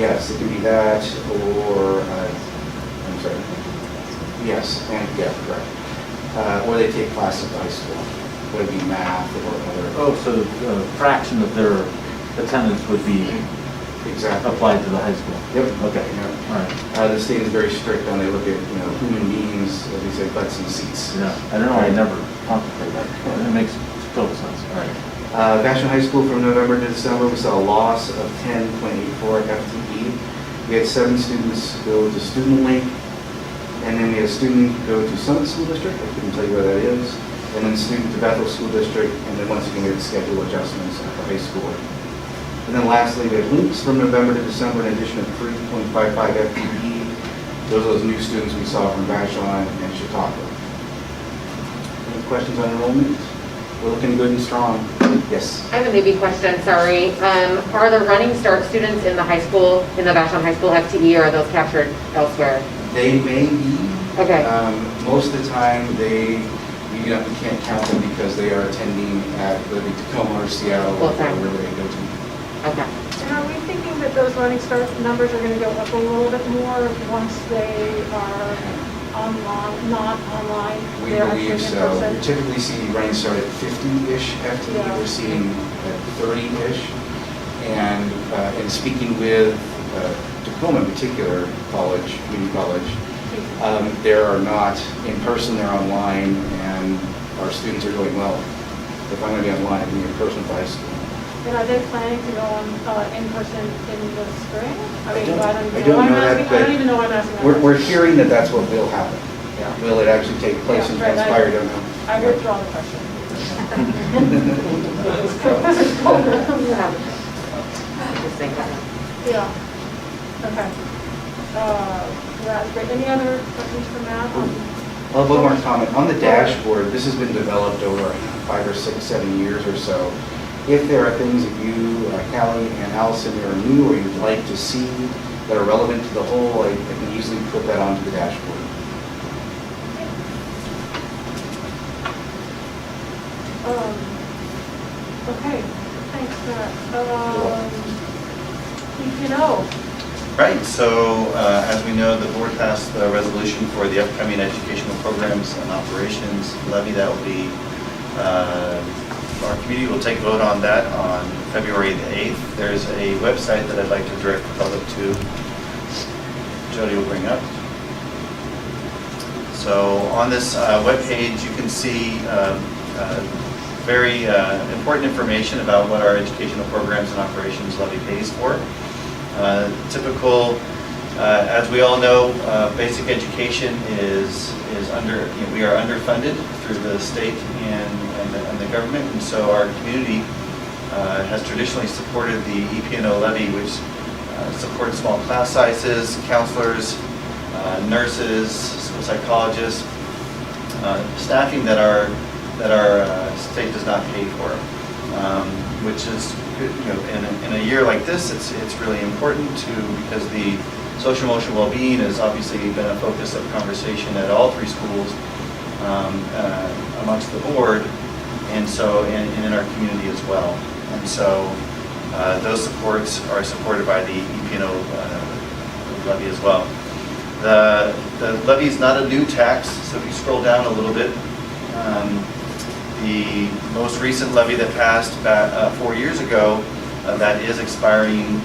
Yes, it can be that, or, I'm sorry, yes, and, yeah, correct. Or they take classes at high school, whether it be math or other. Oh, so the fraction of their attendance would be Exactly. applied to the high school? Yep. Okay, Yeah. all right. The state is very strict on, they look at, human beings, as we say, butts and seats. Yeah, I don't know, I never contemplated that. It makes total sense, all right. Vashon High School from November to December, we saw a loss of 10.84 FTE. We had 7 students go to Student Link, and then we had a student go to Summit School District, I couldn't tell you where that is, and then a student to Bethel School District, and then once again we had schedule adjustments at the high school. And then lastly, we had Links from November to December, an addition of 3.55 FTE. Those are those new students we saw from Vashon and Chautauqua. Any questions on enrollment? We're looking good and strong. Yes. I have a newbie question, sorry. Are the Running Start students in the high school, in the Vashon High School FTE, or are those captured elsewhere? They may be. Okay. Most of the time, you can't count them because they are attending at whether it be Tacoma or Seattle or Full-time. wherever they go to. Okay. And are we thinking that those Running Start numbers are going to go up a little bit more once they are online, not online? We they're believe actually in so. person? We typically see running start at 50-ish FTE. Yeah. We're seeing at 30-ish. And in speaking with Tacoma in particular, community college, there are not in person, they're online, and our students are going, well, if I'm going to be online, I'm going to be in person for high school. And are they planning to go on in person in the spring? I don't know that, I don't even know why I'm asking that. We're hearing that that's what will happen. Yeah. Will it actually take place and Yeah, right, transpire? I don't know. I withdraw the question. Interesting. Yeah. Okay. That's great. Any other questions for Matt? Well, one more comment. On the dashboard, this has been developed over 5 or 6, 7 years or so. If there are things that you, Callie and Allison, are new or you'd like to see that are relevant to the whole, I can easily put that onto the dashboard. Okay. Thanks, Matt. Right, so as we know, the board passed the resolution for the upcoming educational programs and operations levy. That will be, our committee will take a vote on that on February the 8th. There's a website that I'd like to direct the public to. Jody will bring up. So on this webpage, you can see very important information about what our educational programs and operations levy pays for. Typical, as we all know, basic education is under, we are underfunded through the state and the government, and so our community has traditionally supported the EP&O levy, which supports small class sizes, counselors, nurses, school psychologists, staffing that our state does not pay for, which is, in a year like this, it's really important because the social emotional well-being has obviously been a focus of conversation at all 3 schools amongst the board, and so and in our community as well. And so those supports are supported by the EP&O levy as well. The levy is not a new tax, so if you scroll down a little bit, the most recent levy that passed back 4 years ago that is expiring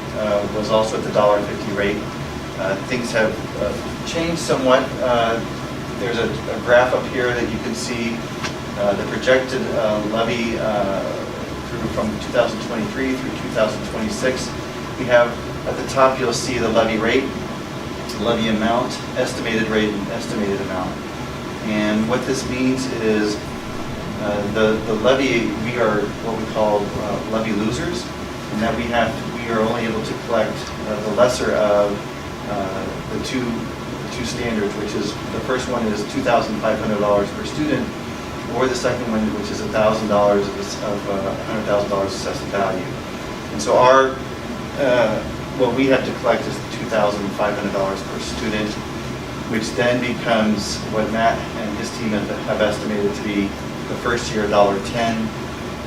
was also at the $1.50 rate. Things have changed somewhat. There's a graph up here that you can see the projected levy from 2023 through 2026. We have at the top, you'll see the levy rate, levy amount, estimated rate, and estimated amount. And what this means is the levy, we are what we call levy losers, and that we are only able to collect the lesser of the two standards, which is, the first one is $2,500 per student, or the second one, which is $1,000 of $100,000 assessed value. And so what we have to collect is $2,500 per student, which then becomes what Matt and his team have estimated to be the first year $1.10,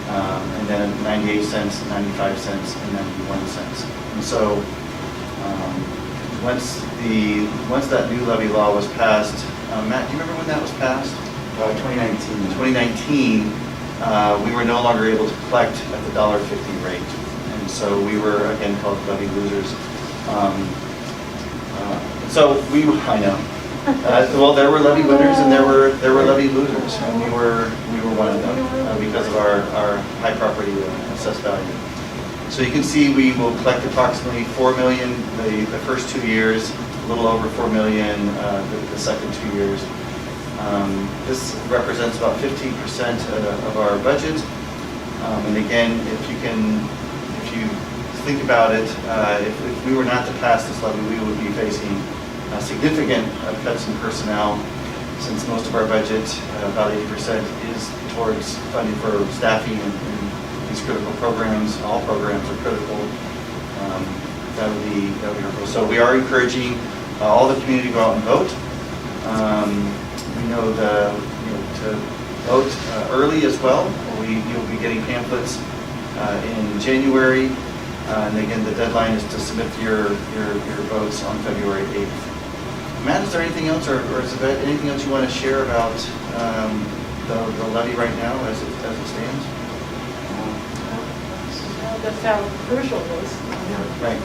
and then 98 cents, 95 cents, and 91 cents. And so once that new levy law was passed, Matt, do you remember when that was passed? 2019. 2019, we were no longer able to collect at the $1.50 rate. And so we were, again, called levy losers. I know. Well, there were levy winners and there were levy losers, and we were one of them because of our high property assessed value. So you can see we will collect approximately $4 million the first 2 years, a little over $4 million the second 2 years. This represents about 15% of our budget. And again, if you think about it, if we were not to pass this levy, we would be facing significant cuts in personnel, since most of our budget, about 80%, is towards funding for staffing and these critical programs. All programs are critical. That would be helpful. So we are encouraging all the community to go out and vote. We know to vote early as well. You'll be getting pamphlets in January, and again, the deadline is to submit your votes on February 8th. Matt, is there anything else, or is there anything else you want to share about the levy right now as it stands? That's how crucial it is. Right.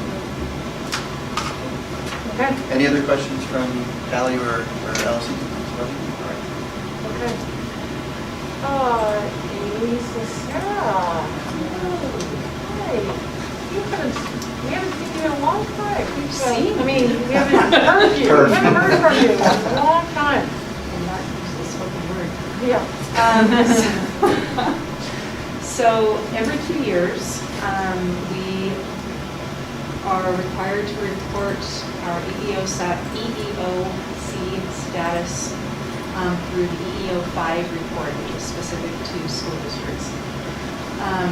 Okay. Any other questions from Callie or Allison? Okay. Elisa, Sarah. Hi. We haven't seen you in a long time. We haven't heard you. We haven't heard from you in a long time. Yeah. So every 2 years, we are required to report our EEOC status through the EEO5 report, which is specific to school districts.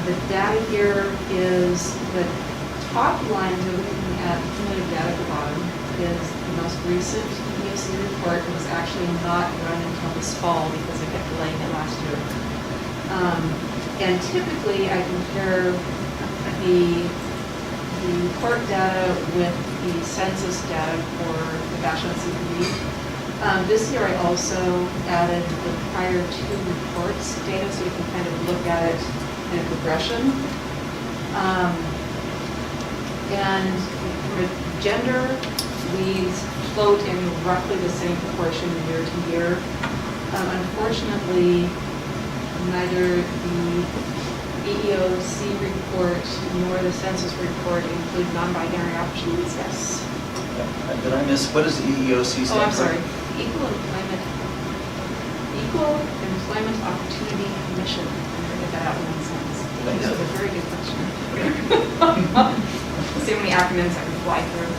The data here is the top line you're looking at, cumulative data at the bottom, is the most recent EEOC report. It was actually not run until this fall because they kept delaying it last year. And typically I compare the report data with the census data for the Bachelor CPD. This year I also added the prior 2 reports data so you can kind of look at it in a progression. And for gender, we float in roughly the same proportion year to year. Unfortunately, neither the EEOC report nor the census report include non-binary options. Yes. Did I miss, what does the EEOC stand for? Oh, I'm sorry. Equal Employment Opportunity Commission. I'm going to get that out in 1 sentence. This was a very good question. So many acronyms I can fly through.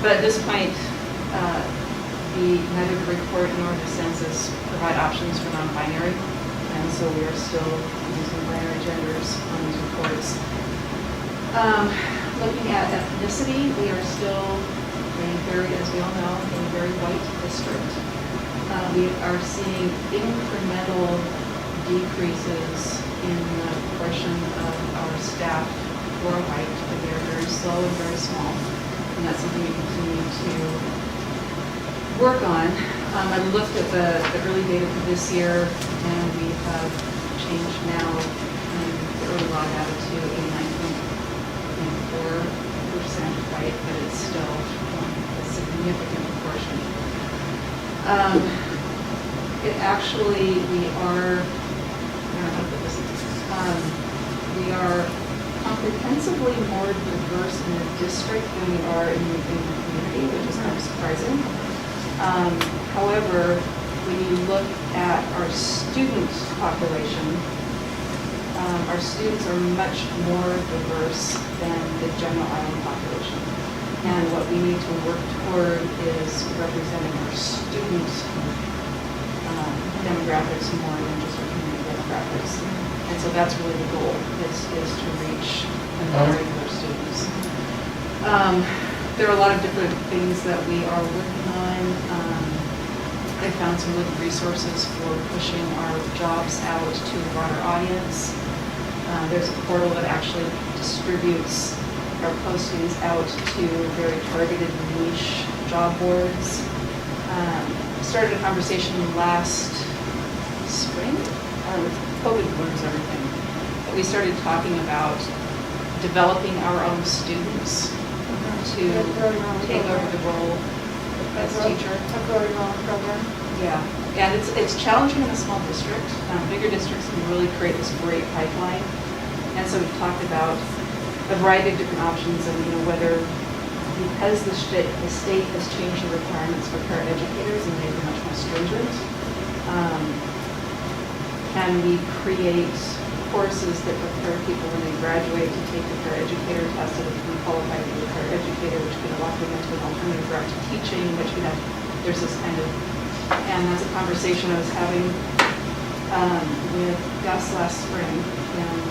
But at this point, neither the report nor the census provide options for non-binary, and so we are still using binary genders on these reports. Looking at ethnicity, we are still as we all know, in a very white district. We are seeing incremental decreases in the proportion of our staff who are white, but they're very slow and very small, and that's something we continue to work on. I looked at the early data for this year, and we have changed now the early law data to 89.4% white, but it's still a significant proportion. We are comprehensively more diverse in the district than we are in the community, which is kind of surprising. However, when you look at our student population, our students are much more diverse than the general island population. And what we need to work toward is representing our student demographics more than just our community demographics. And so that's really the goal, is to reach a majority of our students. There are a lot of different things that we are working on. I found some really good resources for pushing our jobs out to a broader audience. There's a portal that actually distributes our postings out to very targeted niche job boards. Started a conversation last spring, COVID blurs everything. But we started talking about developing our own students to take over the role as teacher. A growing program. Yeah, and it's challenging in a small district. Bigger districts can really create this great pipeline. And so we've talked about a variety of different options and, whether, because the state has changed the requirements for paraeducators and made them much more stringent, can we create courses that prepare people when they graduate to take the paraeducator test so that they can qualify to be a paraeducator, which could allow them into an alternative route to teaching, which could have, there's this kind of, and that's a conversation I was having with Gus last spring, and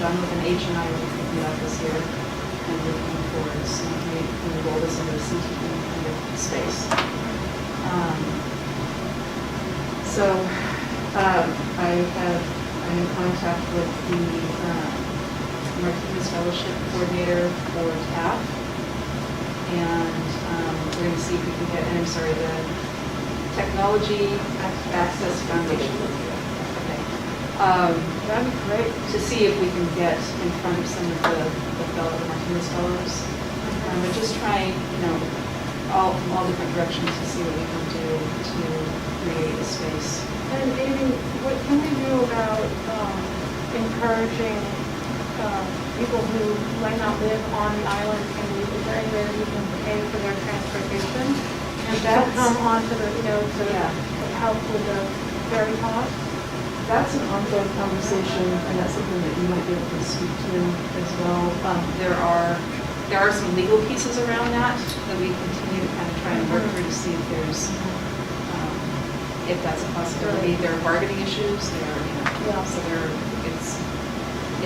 John with an H and I were thinking about this year, and looking towards, can we roll this into a CTE kind of space. I'm in contact with the Martinez Fellowship Coordinator for TAF, and we're going to see if we can get, and I'm sorry, the Technology Access Foundation. Okay. That'd be great. To see if we can get in front of some of the Martinez Fellows. But just trying, all different directions to see what we can do to create a space. And Amy, what can we do about encouraging people who might not live on the island? Is there any way that we can pay for their transportation and to come onto the, to help with the ferry cost? That's an ongoing conversation, and that's something that you might be able to speak to as well. There are some legal pieces around that we continue to kind of try and work through to see if there's, if that's a possibility. There are bargaining issues. So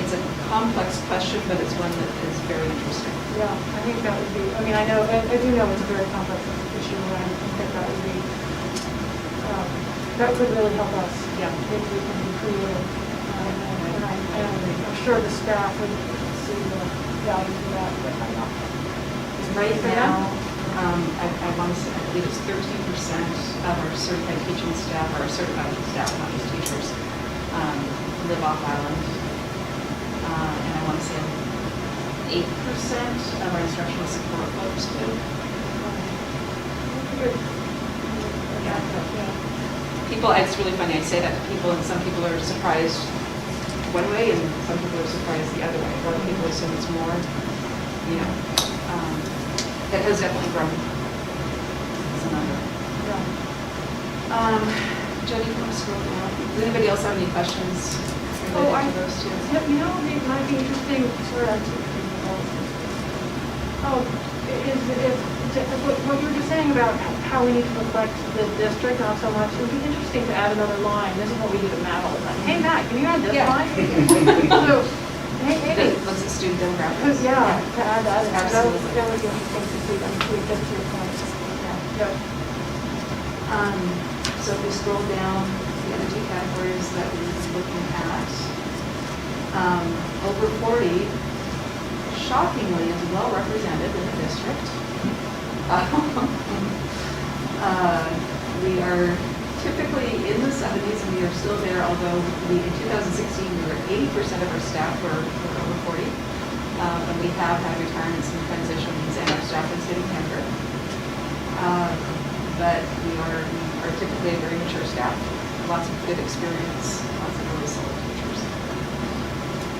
it's a complex question, but it's one that is very interesting. Yeah, I think that would be. I mean, I do know it's a very complex issue, and I think that would be. That would really help us. Yeah. If we can be creative. And I'm sure the staff would see the value of that, but I'm not. Right now, I want to say, I believe it's 13% of our certified teaching staff, or certified staff, not just teachers, live off island. And I want to say 8% of our instructional support folks do. People, it's really funny, I say that to people, and some people are surprised one way, and some people are surprised the other way. A lot of people assume it's more, that has definitely grown. It's a number. Jody, you want to scroll down? Does anybody else have any questions related to those two? It might be interesting for us. What you were just saying about how we need to reflect the district, not so much, it would be interesting to add another line. This is what we do at Matt all the time. Hey, Matt, can you add this line? So, hey, maybe. Looks at student demographics. Yeah, to add that in. Absolutely. That would be interesting to see. We get to your point. Yeah. So if we scroll down, the other two categories that we're looking at, over 40, shockingly, is well represented in the district. We are typically in the 70s, and we are still there, although in 2016, we were 80% of our staff were over 40. And we have had retirements and transitions, and our staff is getting younger. But we are typically a very mature staff, lots of good experience, lots of really solid teachers.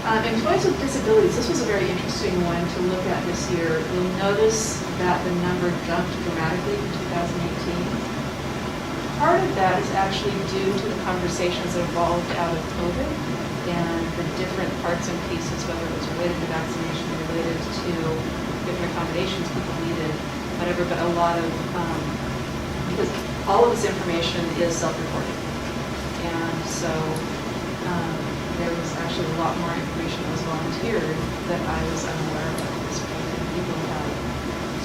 Employees with disabilities, this was a very interesting one to look at this year. You'll notice that the number jumped dramatically in 2018. part of that is actually due to the conversations that evolved out of COVID and the different parts and pieces, whether it was related to vaccination, related to different accommodations people needed, whatever, but a lot of, because all of this information is self-reported. And so there was actually a lot more information that was volunteered that I was unaware of at this point. And people have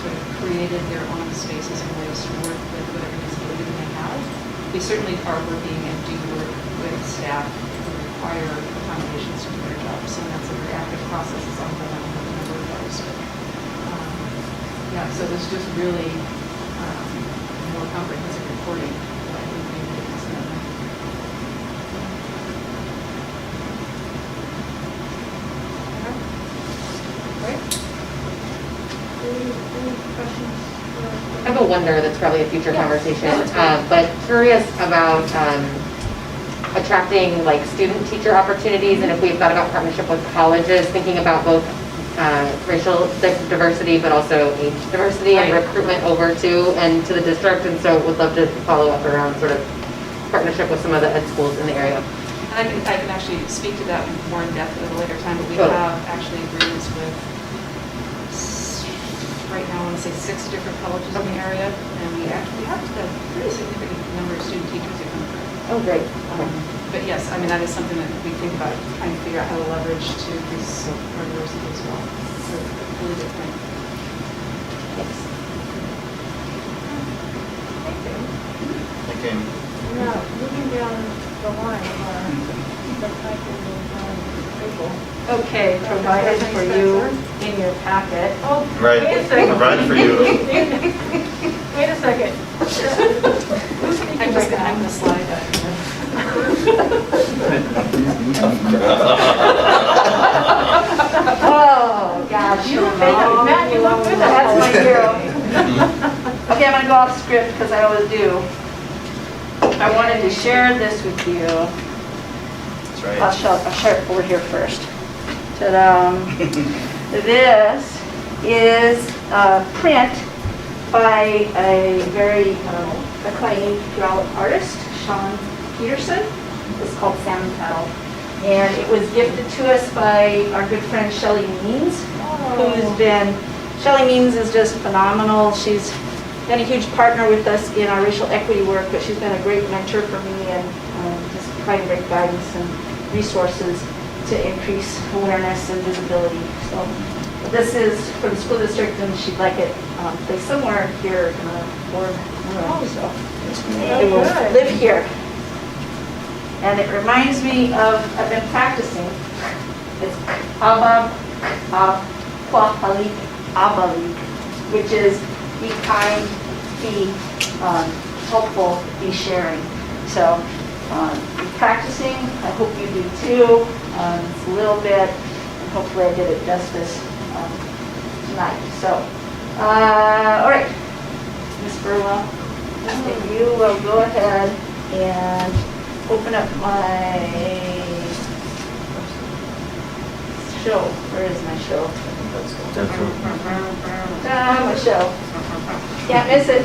sort of created their own spaces and ways to work with whatever disability they may have. We certainly are working and do work with staff who require accommodations to do their jobs. And that's a very active process. It's ongoing with a number of those. But, yeah, so there's just really more comprehensive reporting that I think we need to send. I have a wonder that's probably a future conversation, but curious about attracting like student-teacher opportunities, and if we've thought about partnership with colleges, thinking about both racial diversity, but also age diversity and recruitment over to and to the district. And so would love to follow up around sort of partnership with some of the ed schools in the area. And I can actually speak to that more in depth at a later time, but we have actually agreements with, right now I want to say 6 different colleges in the area, and we actually have a pretty significant number of student teachers that come through. Oh, great. But yes, I mean, that is something that we think about, trying to figure out how to leverage to increase our diversity as well. So, really good point. Thanks. Thank you. Now, moving down the line of the packet of people. Okay, provided for you in your packet. Oh, Right, wait a second. right for you. Wait a second. I'm just going to have the slide back. Oh, gosh. Matt, you look good. That's my hero. Okay, I'm going to go off script because I always do. I wanted to share this with you. That's right. I'll share it over here first. Ta-da. This is a print by a very acclaimed graphic artist, Sean Peterson. It's called Salmon Paddle. And it was gifted to us by our good friend Shelley Means, who's been, Shelley Means is just phenomenal. She's been a huge partner with us in our racial equity work, but she's been a great mentor for me and just providing great guidance and resources to increase awareness and visibility. So this is for the school district, and she'd like it placed somewhere here in a board room. So it will live here. And it reminds me of, I've been practicing. It's Abab, Kwahalik, Abalik, which is be kind, be helpful, be sharing. So be practicing. I hope you do too. It's a little bit, and hopefully I did it justice tonight. So, all right, Ms. Burwell, if you will go ahead and open up my show. Where is my show? My show. Can't miss it.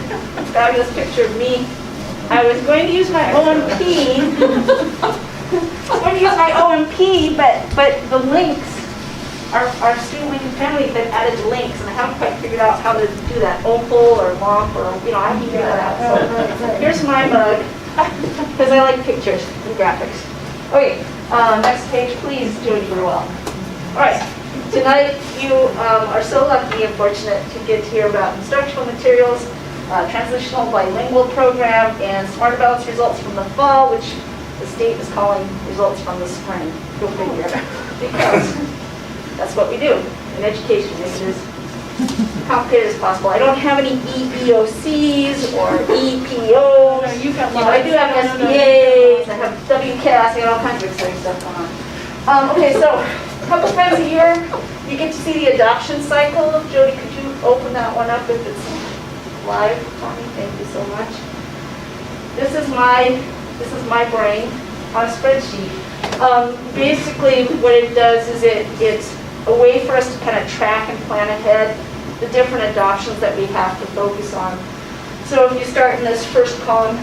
Fabulous picture of me. I was going to use my OMP. I was going to use my OMP, but the links, our student link and family have been added to links, and I haven't quite figured out how to do that. OMPL or LOMP, or, I have to figure that out. So here's my mug, because I like pictures and graphics. Okay, next page, please, Jody Burwell. All right, tonight you are so lucky and fortunate to get to hear about instructional materials, Transitional Bilingual program, and Smart Balance results from the fall, which the state is calling results from the spring. Go figure. Because that's what we do in education. It's as complicated as possible. I don't have any EEOCs or EPOs. No, you've got But I do have SBAs, I have WCAS, I got all kinds of exciting stuff going on. Okay, so a couple times a year, you get to see the adoption cycle. Jody, could you open that one up if it's live for me? Thank you so much. This is my brain on a spreadsheet. Basically, what it does is it's a way for us to kind of track and plan ahead the different adoptions that we have to focus on. So if you start in this first column,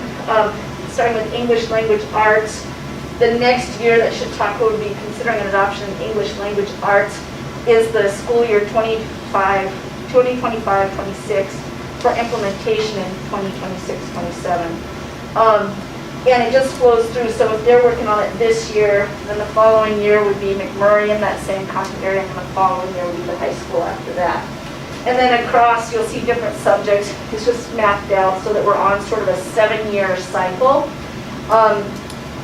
starting with English language arts. The next year that Chautauqua would be considering an adoption in English language arts is the school year 2025-26 for implementation in 2026-27. And it just flows through, so if they're working on it this year, then the following year would be McMurray in that same content area, and the following year would be the high school after that. And then across, you'll see different subjects. It's just mapped out so that we're on sort of a 7-year cycle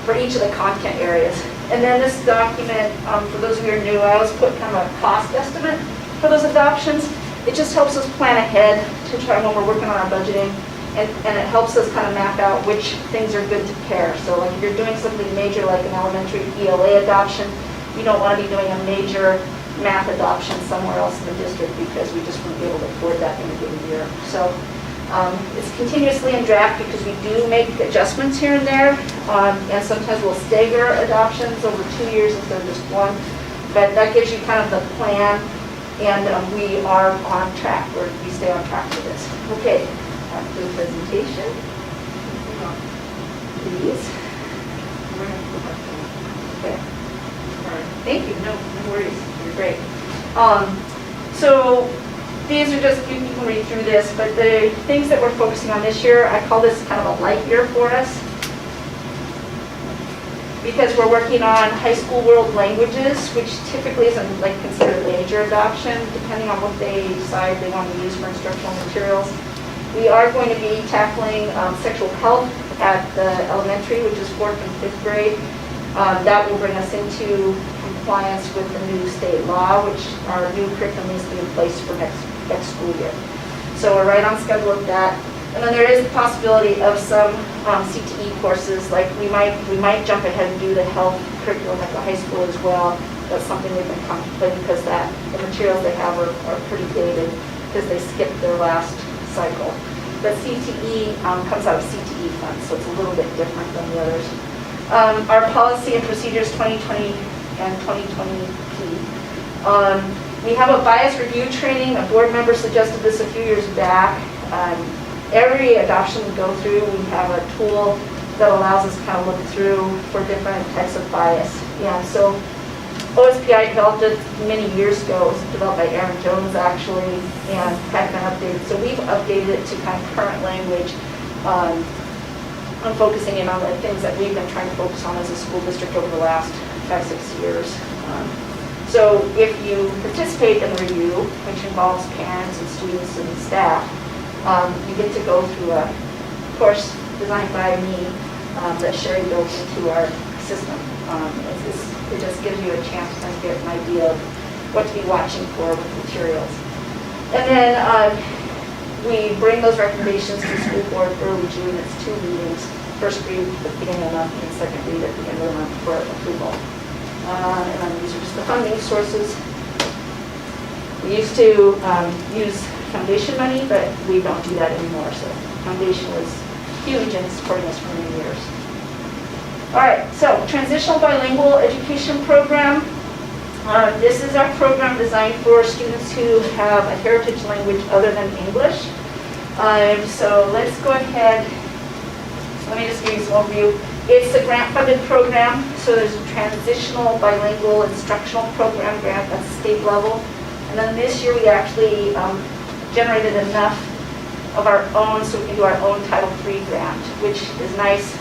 for each of the content areas. And then this document, for those of you who are new, I always put kind of a cost estimate for those adoptions. It just helps us plan ahead to try when we're working on our budgeting, and it helps us kind of map out which things are good to pair. So like if you're doing something major like an elementary ELA adoption, you don't want to be doing a major math adoption somewhere else in the district because we just wouldn't be able to afford that in a given year. So it's continuously in draft because we do make adjustments here and there, and sometimes we'll stagger adoptions over 2 years instead of just 1. But that gives you kind of the plan, and we are on track. We stay on track for this. Okay, after the presentation, please. Okay. Thank you. No worries. You're great. So these are just, you can read through this, but the things that we're focusing on this year, I call this kind of a light year for us, because we're working on high school world languages, which typically isn't like considered major adoption, depending on what they decide they want to use for instructional materials. We are going to be tackling sexual health at the elementary, which is 4th and 5th grade. That will bring us into compliance with the new state law, which our new curriculum needs to be in place for next school year. So we're right on schedule with that. And then there is the possibility of some CTE courses, like we might jump ahead and do the health curriculum at the high school as well. That's something we've been contemplating because the materials they have are pretty dated because they skipped their last cycle. But CTE comes out of CTE funds, so it's a little bit different than the others. Our policy and procedures 2020 and 2020P. We have a bias review training. A board member suggested this a few years back. Every adoption we go through, we have a tool that allows us to kind of look through for different types of bias. Yeah, so OSPI developed it many years ago. It was developed by Aaron Jones, actually, and had been updated. So we've updated it to kind of current language. I'm focusing in on the things that we've been trying to focus on as a school district over the last 5-6 years. So if you participate in the review, which involves parents and students and staff, you get to go through a course designed by me that Sherry built into our system. It just gives you a chance to kind of get an idea of what to be watching for with materials. And then we bring those recommendations to the school board early June. It's 2 meetings. First read at the beginning of the month and second read at the end of the month for approval. And then these are just the funding sources. We used to use foundation money, but we don't do that anymore. So foundation was huge in supporting us for many years. All right, so Transitional Bilingual Education Program. This is our program designed for students who have a heritage language other than English. So let's go ahead. Let me just give you some overview. It's a grant-funded program, so there's a Transitional Bilingual Instructional Program grant at the state level. And then this year we actually generated enough of our own so we can do our own Title III grant, which is nice.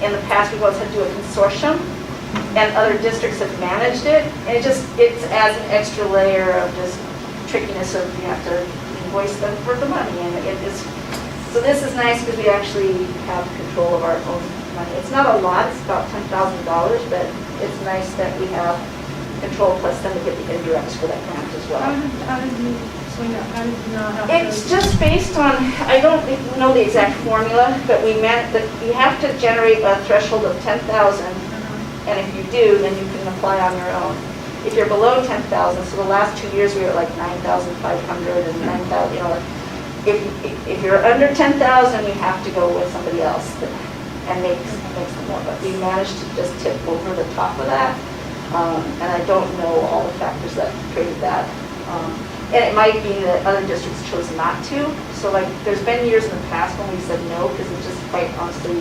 In the past, we've always had to do a consortium, and other districts have managed it. And it adds an extra layer of just trickiness of you have to invoice them for the money. And so this is nice because we actually have control of our own money. It's not a lot, it's about $10,000, but it's nice that we have control, plus then we get the indirects for that grant as well. How did you swing that? How did you know how to? It's just based on, I don't know the exact formula, but we meant that you have to generate a threshold of 10,000, and if you do, then you can apply on your own. If you're below 10,000, so the last 2 years we were at like 9,500 and 9,000, you know, if you're under 10,000, you have to go with somebody else and makes them more. But we managed to just tip over the top of that, and I don't know all the factors that created that. And it might be that other districts chose not to. So like, there's been years in the past when we said no, because it's just quite honestly,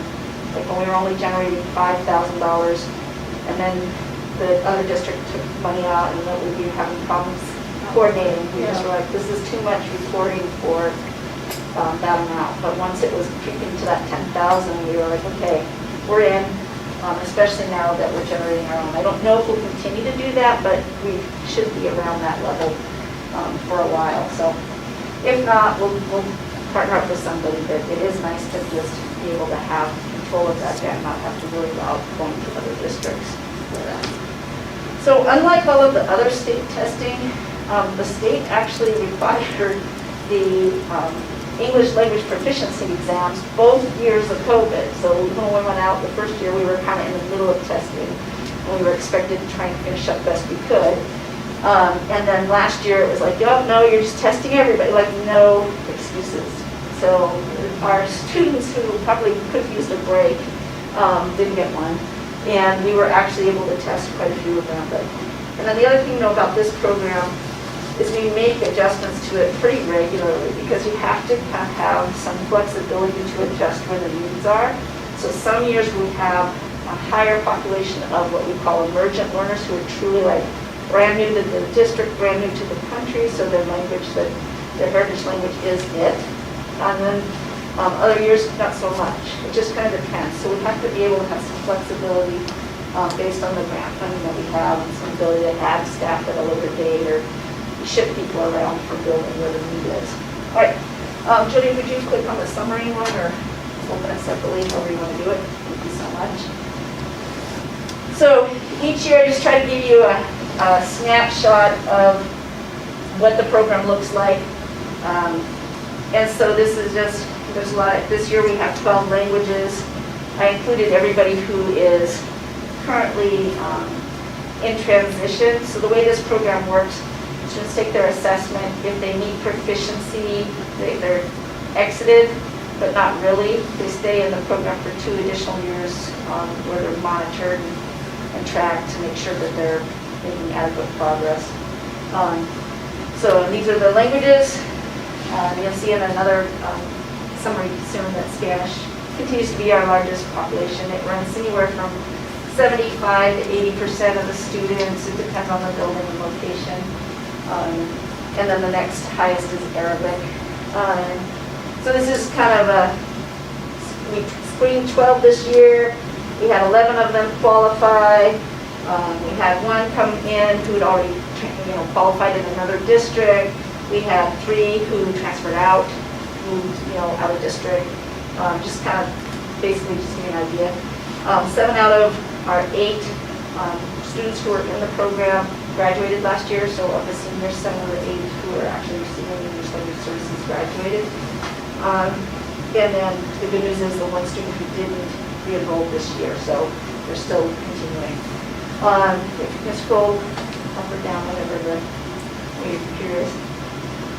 like when we were only generating $5,000, and then the other district took money out, and then we were having problems coordinating. We just were like, this is too much reporting for that amount. But once it was creeping to that 10,000, we were like, okay, we're in. Especially now that we're generating our own. I don't know if we'll continue to do that, but we should be around that level for a while. So if not, we'll partner up with somebody, but it is nice to just be able to have control of that and not have to worry about going to other districts for that. So unlike all of the other state testing, the state actually required the English language proficiency exams both years of COVID. So even when we went out the first year, we were kind of in the middle of testing, and we were expected to try and finish up best we could. And then last year it was like, oh no, you're just testing everybody, like no excuses. So our students who probably could have used a break didn't get one, and we were actually able to test quite a few of them. And then the other thing to know about this program is we make adjustments to it pretty regularly, because you have to kind of have some flexibility to adjust where the needs are. So some years we have a higher population of what we call emergent learners, who are truly like brand new to the district, brand new to the country, so their language, their heritage language is it. And then other years, not so much. It just kind of depends. So we have to be able to have some flexibility based on the grant funding that we have, and some ability to add staff at a later date, or shift people around from building where the need is. All right, Jody, would you click on the summary one, or open it separately, however you want to do it? Thank you so much. So each year I just try to give you a snapshot of what the program looks like. And so this is just, there's a lot, this year we have 12 languages. I included everybody who is currently in transition. So the way this program works, students take their assessment. If they meet proficiency, they're exited, but not really. They stay in the program for 2 additional years where they're monitored and tracked to make sure that they're making adequate progress. So these are the languages. You'll see in another summary soon that Spanish continues to be our largest population. It runs anywhere from 75 to 80% of the students. It depends on the building and location. And then the next highest is Arabic. So this is kind of we screened 12 this year. We had 11 of them qualify. We had one come in who had already qualified in another district. We had 3 who transferred out, moved out of district. Just kind of basically just give you an idea. 7 out of our 8 students who were in the program graduated last year, so of the seniors, 7 of the 8 who are actually receiving English language services graduated. And then the good news is the one student who didn't re-enroll this year, so they're still continuing. If you can scroll up or down, whatever your computer is.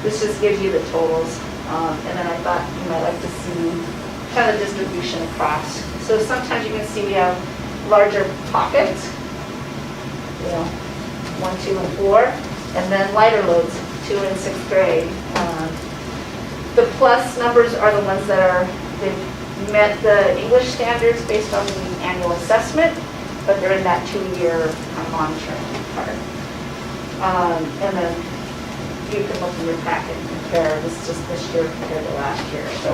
This just gives you the totals. And then I thought you might like to see kind of distribution across. So sometimes you can see we have larger pockets, 1, 2, and 4, and then lighter loads, 2 and 6th grade. The plus numbers are the ones that they've met the English standards based on the annual assessment, but they're in that 2-year monitoring part. And then you can look in your packet and compare. This is just this year compared to last year. So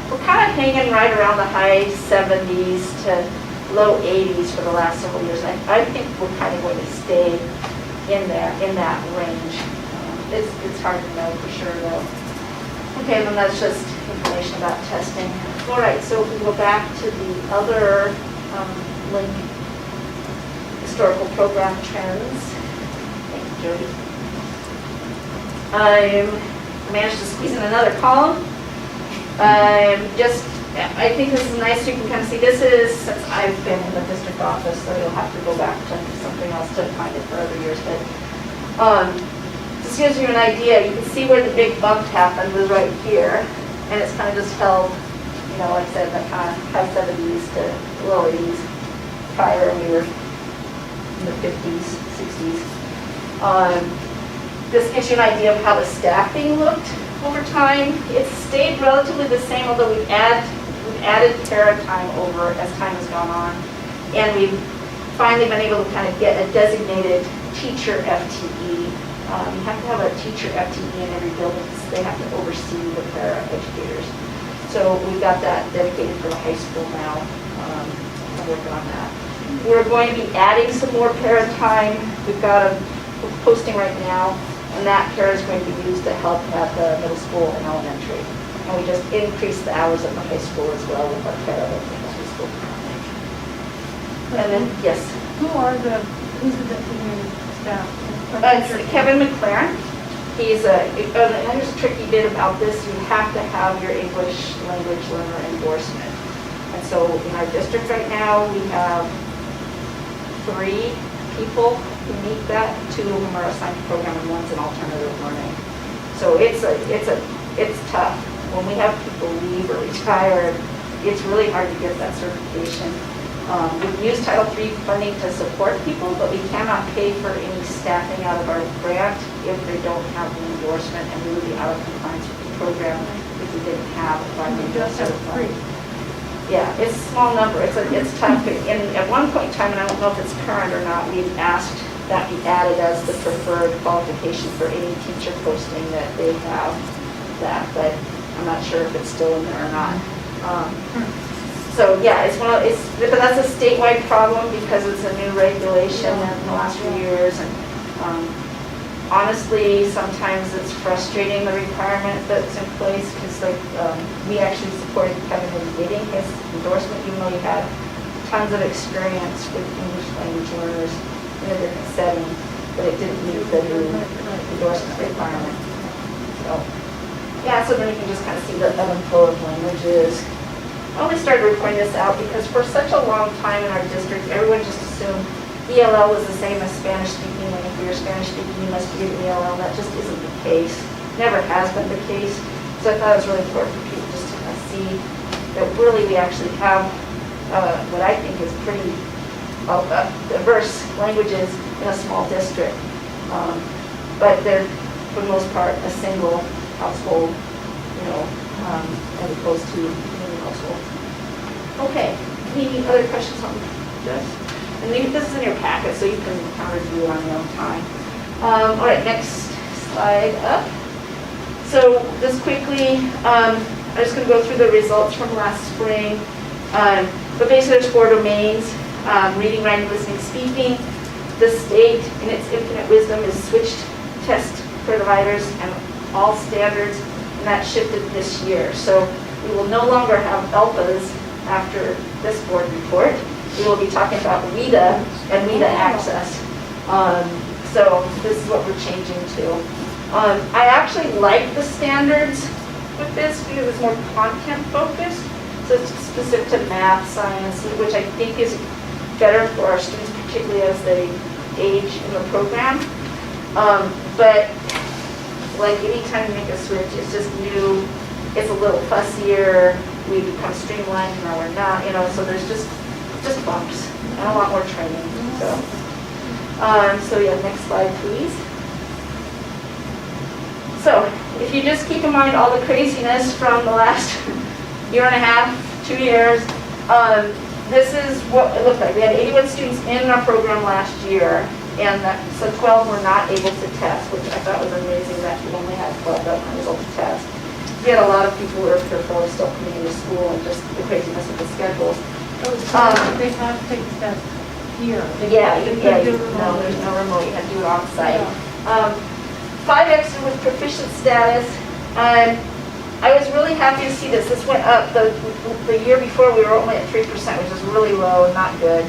we're kind of hanging right around the high 70s to low 80s for the last several years. I think we're kind of going to stay in there, in that range. It's hard to know for sure though. Okay, then that's just information about testing. All right, so if we go back to the other link, historical program trends. Thank you, Jody. I managed to squeeze in another column. I think this is nice. You can kind of see this is since I've been in the district office, so you'll have to go back to something else to find it for other years. But this gives you an idea. You can see where the big bump happened was right here, and it's kind of just held, like I said, the kind of high 70s to low 80s. Prior, we were in the 50s, 60s. this gives you an idea of how the staffing looked over time. It's stayed relatively the same, although we've added para time over as time has gone on. And we've finally been able to kind of get a designated teacher FTE. You have to have a teacher FTE in every building, so they have to oversee the para educators. So we've got that dedicated for the high school now. I'm working on that. We're going to be adding some more para time. We've got a posting right now, and that para is going to be used to help at the middle school and elementary. And we just increased the hours at the high school as well with our para at the high school. And then, yes. Who's the designated staff? It's Kevin McLaren. Here's a tricky bit about this. You have to have your English language learner endorsement. And so in our district right now, we have 3 people who meet that. 2 of them are assigned to program and one's an alternative learning. So it's tough. When we have people leave or retire, it's really hard to get that certification. We've used Title III funding to support people, but we cannot pay for any staffing out of our grant if they don't have the endorsement, and we would be out of compliance with the program if we didn't have a funding. Just have 3. Yeah, it's a small number. It's tough. And at one point in time, and I don't know if it's current or not, we've asked that be added as the preferred qualification for any teacher posting that they have that, but I'm not sure if it's still in there or not. So yeah, but that's a statewide problem because it's a new regulation in the last few years, and honestly, sometimes it's frustrating the requirement that's in place because we actually supported Kevin in getting his endorsement, even though he had tons of experience with English language learners in a different setting, but it didn't meet the new endorsement requirement. So yeah, so then you can just kind of see the ebb and flow of languages. I only started reporting this out because for such a long time in our district, everyone just assumed ELL was the same as Spanish speaking, and if you're Spanish speaking, you must be an ELL. That just isn't the case. Never has been the case. So I thought it was really important for people just to kind of see that really we actually have what I think is pretty diverse languages in a small district. But they're, for the most part, a single household, as opposed to many households. Okay, any other questions on this? And this is in your packet, so you can kind of review it on your own time. All right, next slide up. So just quickly, I'm just going to go through the results from last spring. But basically there's 4 domains: reading, writing, listening, speaking. The state, in its infinite wisdom, has switched test providers and all standards, and that shifted this year. So we will no longer have ELPAs after this board report. We will be talking about WIDA and WIDA access. So this is what we're changing to. I actually like the standards with this because it's more content focused. So it's specific to math, science, which I think is better for our students, particularly as they age in the program. But like anytime you make a switch, it's just new, it's a little fussier, we become streamlined, now we're not, so there's just bumps and a lot more training. So yeah, next slide, please. So if you just keep in mind all the craziness from the last 1.5 years, 2 years, this is what it looked like. We had 81 students in our program last year, and so 12 were not able to test, which I thought was amazing that we only had 12 that were able to test. We had a lot of people who were fearful of still coming into school and just the craziness of the schedules. They have to take steps here. No, there's no remote, you have to do it on site. 5 extra with proficient status. I was really happy to see this. This went up. The year before we were only at 3%, which is really low and not good.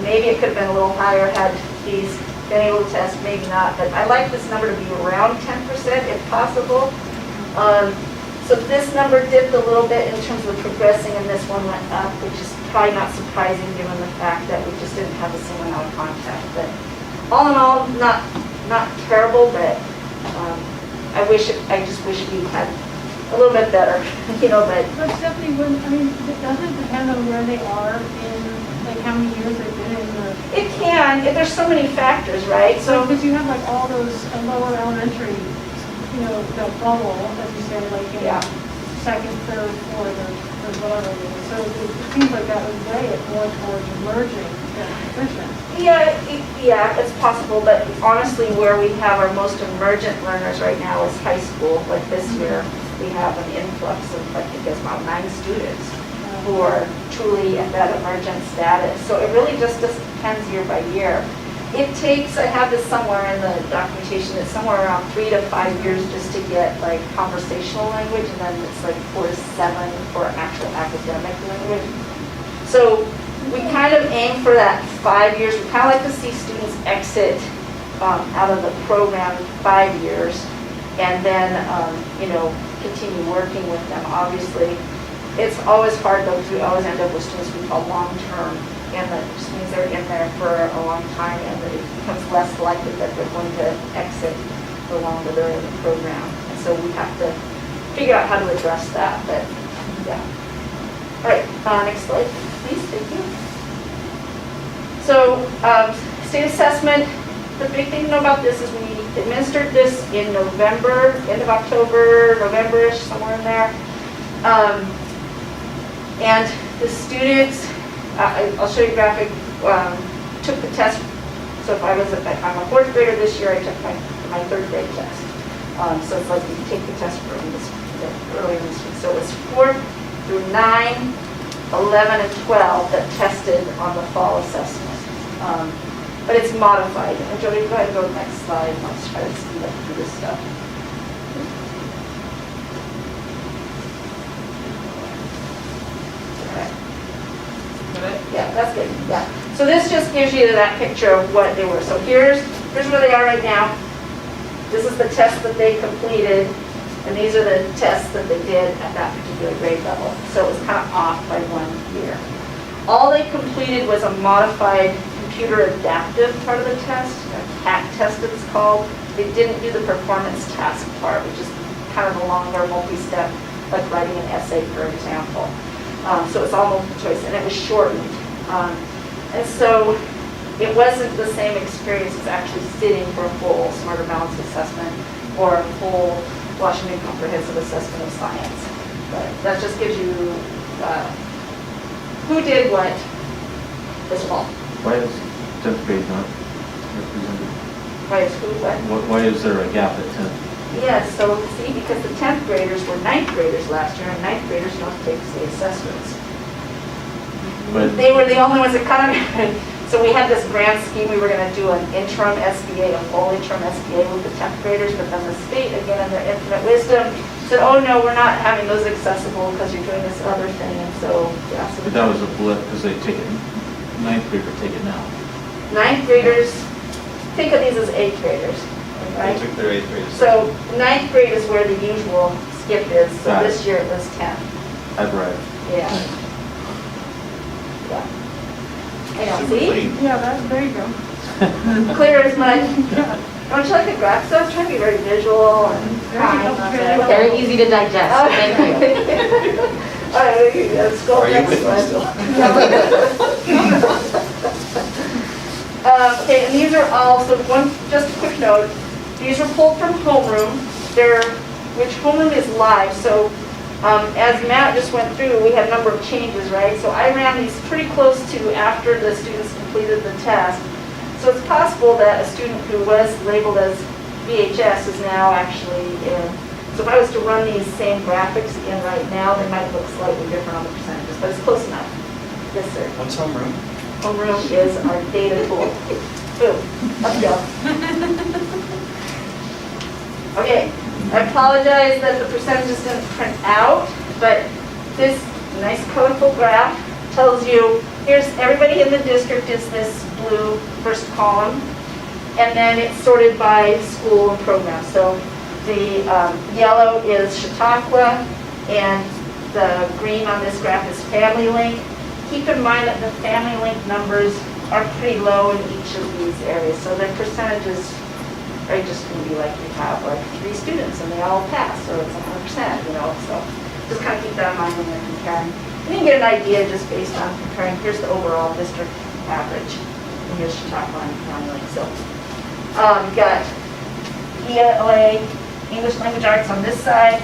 Maybe it could have been a little higher had these been able to test, maybe not. But I like this number to be around 10% if possible. So this number dipped a little bit in terms of progressing, and this one went up, which is probably not surprising given the fact that we just didn't have the same amount of contact. But all in all, not terrible, but I just wish we had a little bit better, But Stephanie, does it depend on where they are in, like how many years they've been in the? It can. And there's so many factors, right? So, So, because you have like all those lower elementary, the bubble, as you say, like in Yeah. second, third, fourth, or whatever it is. So it seems like that would weigh it more towards emerging than proficient. yeah, it's possible, but honestly, where we have our most emergent learners right now is high school. Like this year, we have an influx of, I think it's about 9 students who are truly at that emergent status. So it really just depends year by year. It takes, I have this somewhere in the documentation, it's somewhere around 3 to 5 years just to get like conversational language, and then it's like 4 to 7 for actual academic language. So we kind of aim for that 5 years. We kind of like to see students exit out of the program 5 years, and then, continue working with them. Obviously, it's always hard though, because we always end up with students we call long-term, and that just means they're in there for a long time, and it becomes less likely that they're going to exit the longer they're in the program. And so we have to figure out how to address that, but yeah. All right, next slide, please, thank you. So, state assessment, the big thing to know about this is we administered this in November, end of October, November-ish, somewhere in there. And the students, I'll show you a graphic, took the test. So if I'm a 4th grader this year, I took my 3rd grade test. So it's like you take the test early in this week. So it was 4th through 9, 11, and 12 that tested on the fall assessment. But it's modified. And Jody, go ahead and go to the next slide. Let's try to speed up through this stuff. Yeah, that's good. Yeah. So this just gives you that picture of what they were. So here's where they are right now. This is the test that they completed, and these are the tests that they did at that particular grade level. So it was kind of off by 1 year. All they completed was a modified computer adaptive part of the test, a CAT test it's called. They didn't do the performance task part, which is kind of a longer multi-step, like writing an essay, for example. So it's all multiple choice, and it was shortened. And so it wasn't the same experience as actually sitting for a full Smarter Balance assessment or a full Washington Comprehensive Assessment of Science. But that just gives you who did what this fall. Why is 10th grade not represented? Why is who what? Why is there a gap at 10th? Yes, so see, because the 10th graders were 9th graders last year, and 9th graders don't take the assessments. But They were the only ones that kind of, so we had this grant scheme, we were going to do an interim SBA, a full interim SBA with the 10th graders, but then the state, again, in their infinite wisdom, said, oh no, we're not having those accessible because you're doing this other thing, and so, yeah. So but that was a blip because they take it, 9th grader take it now. 9th graders, think of these as 8th graders, They right? took their 8th grade. So 9th grade is where the usual skip is, so Got it. this year it was 10. I'd right. Yeah. Yeah. I know, Super see? clean. Yeah, there you go. Clear as mud. Don't you like the graph stuff? Try to be very visual and kind. Very easy to digest. Thank you. All right, let's go Are you next with me one. still? Okay, and these are all, so just a quick note, these were pulled from homeroom. Which homeroom is live, so as Matt just went through, we had a number of changes, right? So I ran these pretty close to after the students completed the test. So it's possible that a student who was labeled as VHS is now actually in. So if I was to run these same graphics again right now, they might look slightly different on the percentages, but it's close enough. Yes, sir. What's homeroom? Homeroom is our data tool. Boom, up you go. Okay, I apologize that the percentages didn't print out, but this nice colorful graph tells you, here's everybody in the district is this blue first column, and then it's sorted by school and program. So the yellow is Chautauqua, and the green on this graph is Family Link. Keep in mind that the Family Link numbers are pretty low in each of these areas, so the percentages are just going to be like you have like 3 students and they all pass, so it's 100%, so just kind of keep that in mind when you're comparing. You can get an idea just based on comparing, here's the overall district average, and here's Chautauqua and County Lake. So you've got ELA, English Language Arts on this side,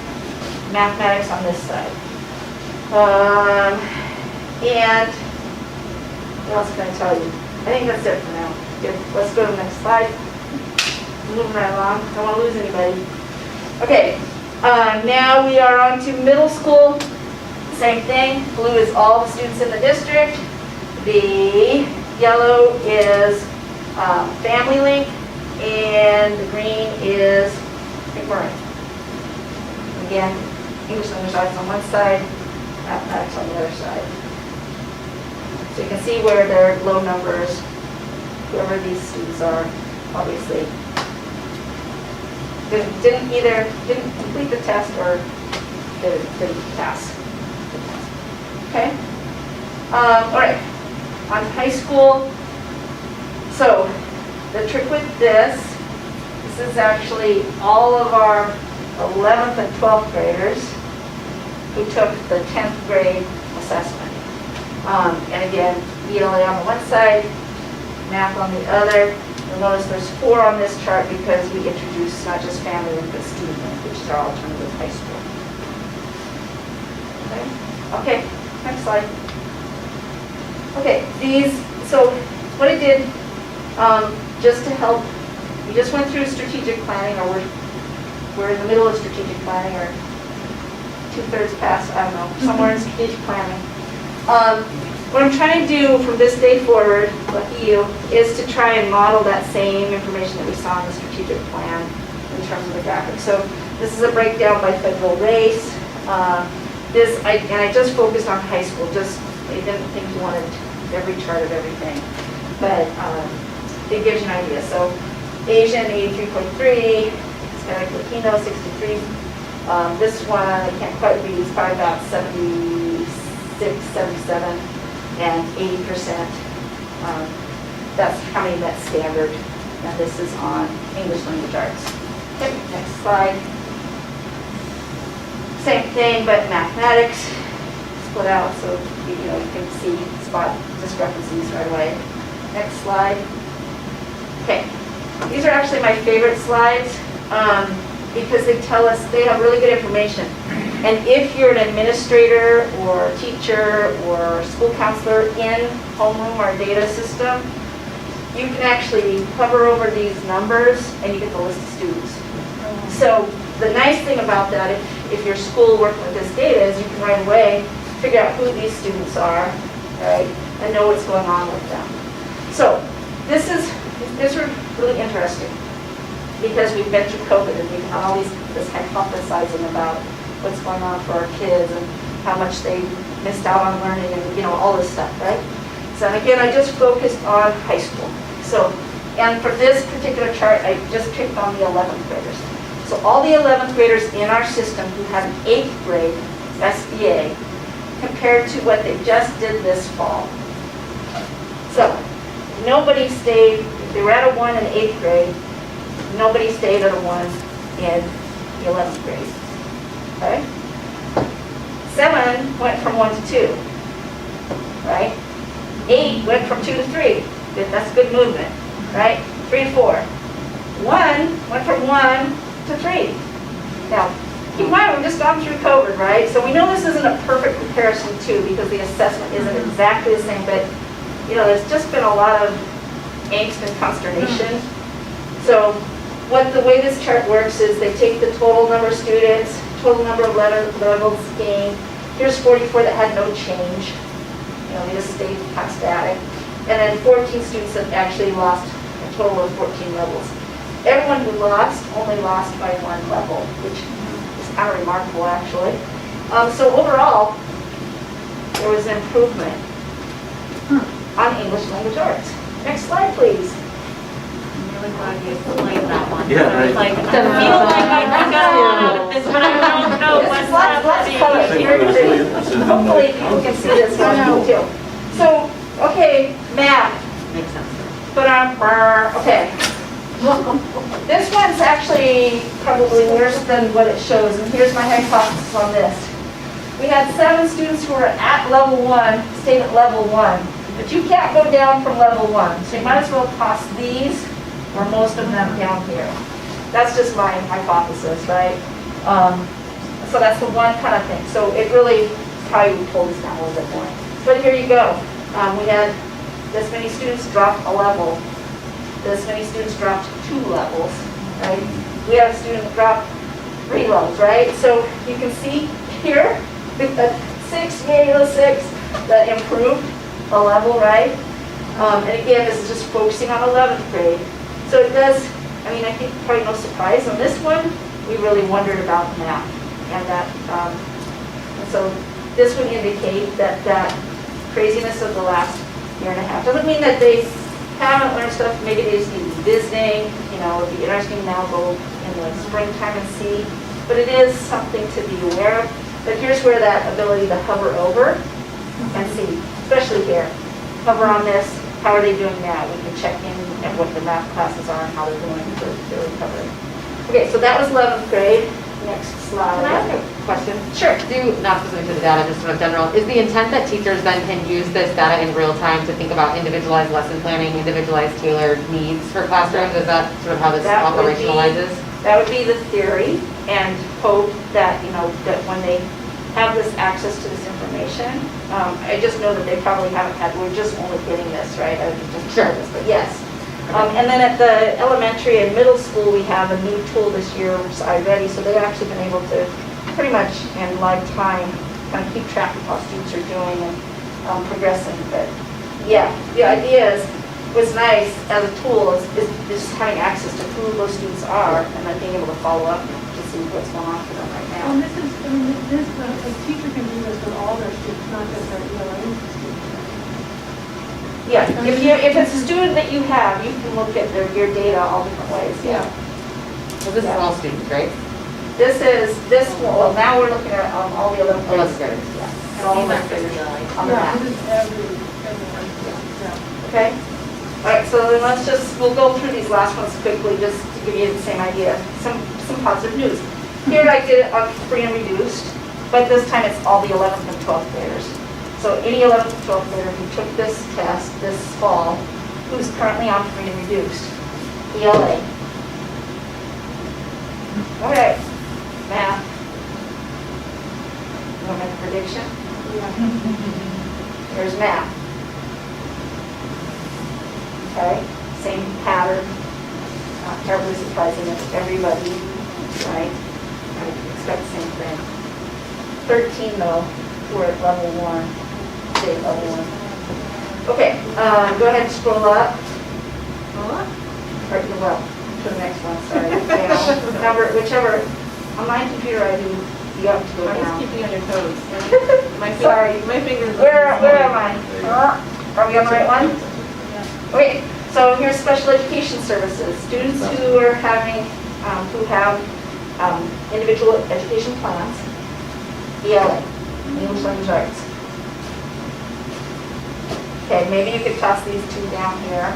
mathematics on this side. And what else can I tell you? I think that's it for now. Good. Let's go to the next slide. Moving right along. Don't want to lose anybody. Okay. Now we are on to middle school. Same thing. Blue is all the students in the district. The yellow is Family Link, and the green is McMurray. Again, English Language Arts on one side, mathematics on the other side. So you can see where they're low numbers. Whoever these students are, obviously, didn't complete the test or didn't pass the test. Okay. All right. On high school. So the trick with this is actually all of our 11th and 12th graders who took the 10th grade assessment. And again, ELA on the one side, math on the other. You'll notice there's 4 on this chart because we introduced not just Family Link, but Student Link, which is our alternative high school. Okay, next slide. Okay, so what I did, just to help, we just went through strategic planning, or we're in the middle of strategic planning, or 2/3 past, I don't know, somewhere in strategic planning. What I'm trying to do from this day forward, lucky you, is to try and model that same information that we saw in the strategic plan in terms of the graphics. So this is a breakdown by federal race. I just focused on high school, I didn't think you wanted every chart of everything, but it gives you an idea. So Asian, 83.3, Hispanic Latino, 63. This one, I can't quite read, it's probably about 76, 77, and 80%. That's how many met standard, and this is on English Language Arts. Okay, next slide. Same thing, but mathematics split out, so you can see spot discrepancies right away. Next slide. Okay, these are actually my favorite slides because they tell us, they have really good information. And if you're an administrator or teacher or school counselor in homeroom or data system, you can actually hover over these numbers and you get the list of students. So the nice thing about that, if your school working with this data, is you can right away figure out who these students are, right, and know what's going on with them. So this is really interesting because we've been through COVID and we've had all this hypothesizing about what's going on for our kids and how much they missed out on learning and all this stuff, right? So again, I just focused on high school. So, and for this particular chart, I just picked on the 11th graders. So all the 11th graders in our system who had an 8th grade SBA compared to what they just did this fall. So nobody stayed, if they were at a 1 in 8th grade, nobody stayed at a 1 in the 11th grade. Okay? 7 went from 1 to 2, right? 8 went from 2 to 3. Good, that's good movement, right? 3 to 4. 1 went from 1 to 3. Now, keep in mind, we've just gone through COVID, right? So we know this isn't a perfect comparison too, because the assessment isn't exactly the same, but there's just been a lot of angst and consternation. So the way this chart works is they take the total number of students, total number of levels gained. Here's 44 that had no change. They just stayed kind of static. And then 14 students that actually lost a total of 14 levels. Everyone who lost only lost by 1 level, which is kind of remarkable actually. So overall, there was an improvement on English Language Arts. Next slide, please. I'm really glad you explained that one. Yeah, I was right. like, I feel like I got a lot of this, but I don't know what's Let's color happening. here. Hopefully people can see this one too. So, okay, math. Makes sense. Okay. This one's actually probably worse than what it shows, and here's my hypothesis on this. We had 7 students who were at level 1, stayed at level 1. But you can't go down from level 1, so you might as well toss these, or most of them, down here. That's just my hypothesis, right? So that's the one kind of thing. So it really probably would pull this down a little bit more. But here you go. We had this many students drop a level. This many students dropped 2 levels, right? We had a student drop 3 levels, right? So you can see here, a 6, yay, a 6, that improved a level, right? And again, this is just focusing on 11th grade. So it does, I mean, I think probably no surprise on this one, we really wondered about math. And that, and so this would indicate that that craziness of the last year and a half. Doesn't mean that they haven't learned stuff, maybe they just need to be visiting, you know, it'd be interesting now go in the springtime and see. But it is something to be aware of. But here's where that ability to hover over and see, especially here. Hover on this, how are they doing now? We can check in at what the math classes are and how they're doing for their recovery. Okay, so that was 11th grade. Next slide. Can I ask a question? Sure. Not specific to the data, just sort of general, is the intent that teachers then can use this data in real time to think about individualized lesson planning, individualized tailored needs for classrooms? Is that sort of how this operationalizes? That would be the theory, and hope that, you know, that when they have this access to this information, I just know that they probably haven't had, we're just only getting this, right? I just Sure. this, but yes. And then at the elementary and middle school, we have a new tool this year, which is iReady, so they've actually been able to pretty much in live time kind of keep track of how students are doing and progressing. But yeah, the idea is, what's nice as a tool is just having access to who those students are and then being able to follow up to see what's going on for them right now. And this is, I mean, this, a teacher can do this with all their students, not just their ELA students. Yeah, if it's a student that you have, you can look at your data all different ways, yeah. So this is all students, right? Well, now we're looking at all the 11th graders. 11th graders. Yeah. And all 11th graders on the Yeah, map. this is everyone, yeah. Okay? All right, so then we'll go through these last ones quickly, just to give you the same idea. Some positive news. Here I did it on free and reduced, but this time it's all the 11th and 12th graders. So any 11th and 12th grader who took this test this fall, who's currently on free and reduced, ELA. Okay, math. You want to make a prediction? Yeah. Here's math. Okay, same pattern, not terribly surprising to everybody, right? I would expect the same thing. 13 though, we're at level 1. Level 1. Okay, go ahead and scroll up. Or go up to the next one, sorry. Down. Whichever, on my computer I do the up to go down. I'm just keeping you on your toes. Sorry. My fingers. Where am I? Are we on the right one? Okay, so here's special education services. Students who are having, who have individual education plans, ELA, English Language Arts. Okay, maybe you could toss these 2 down here.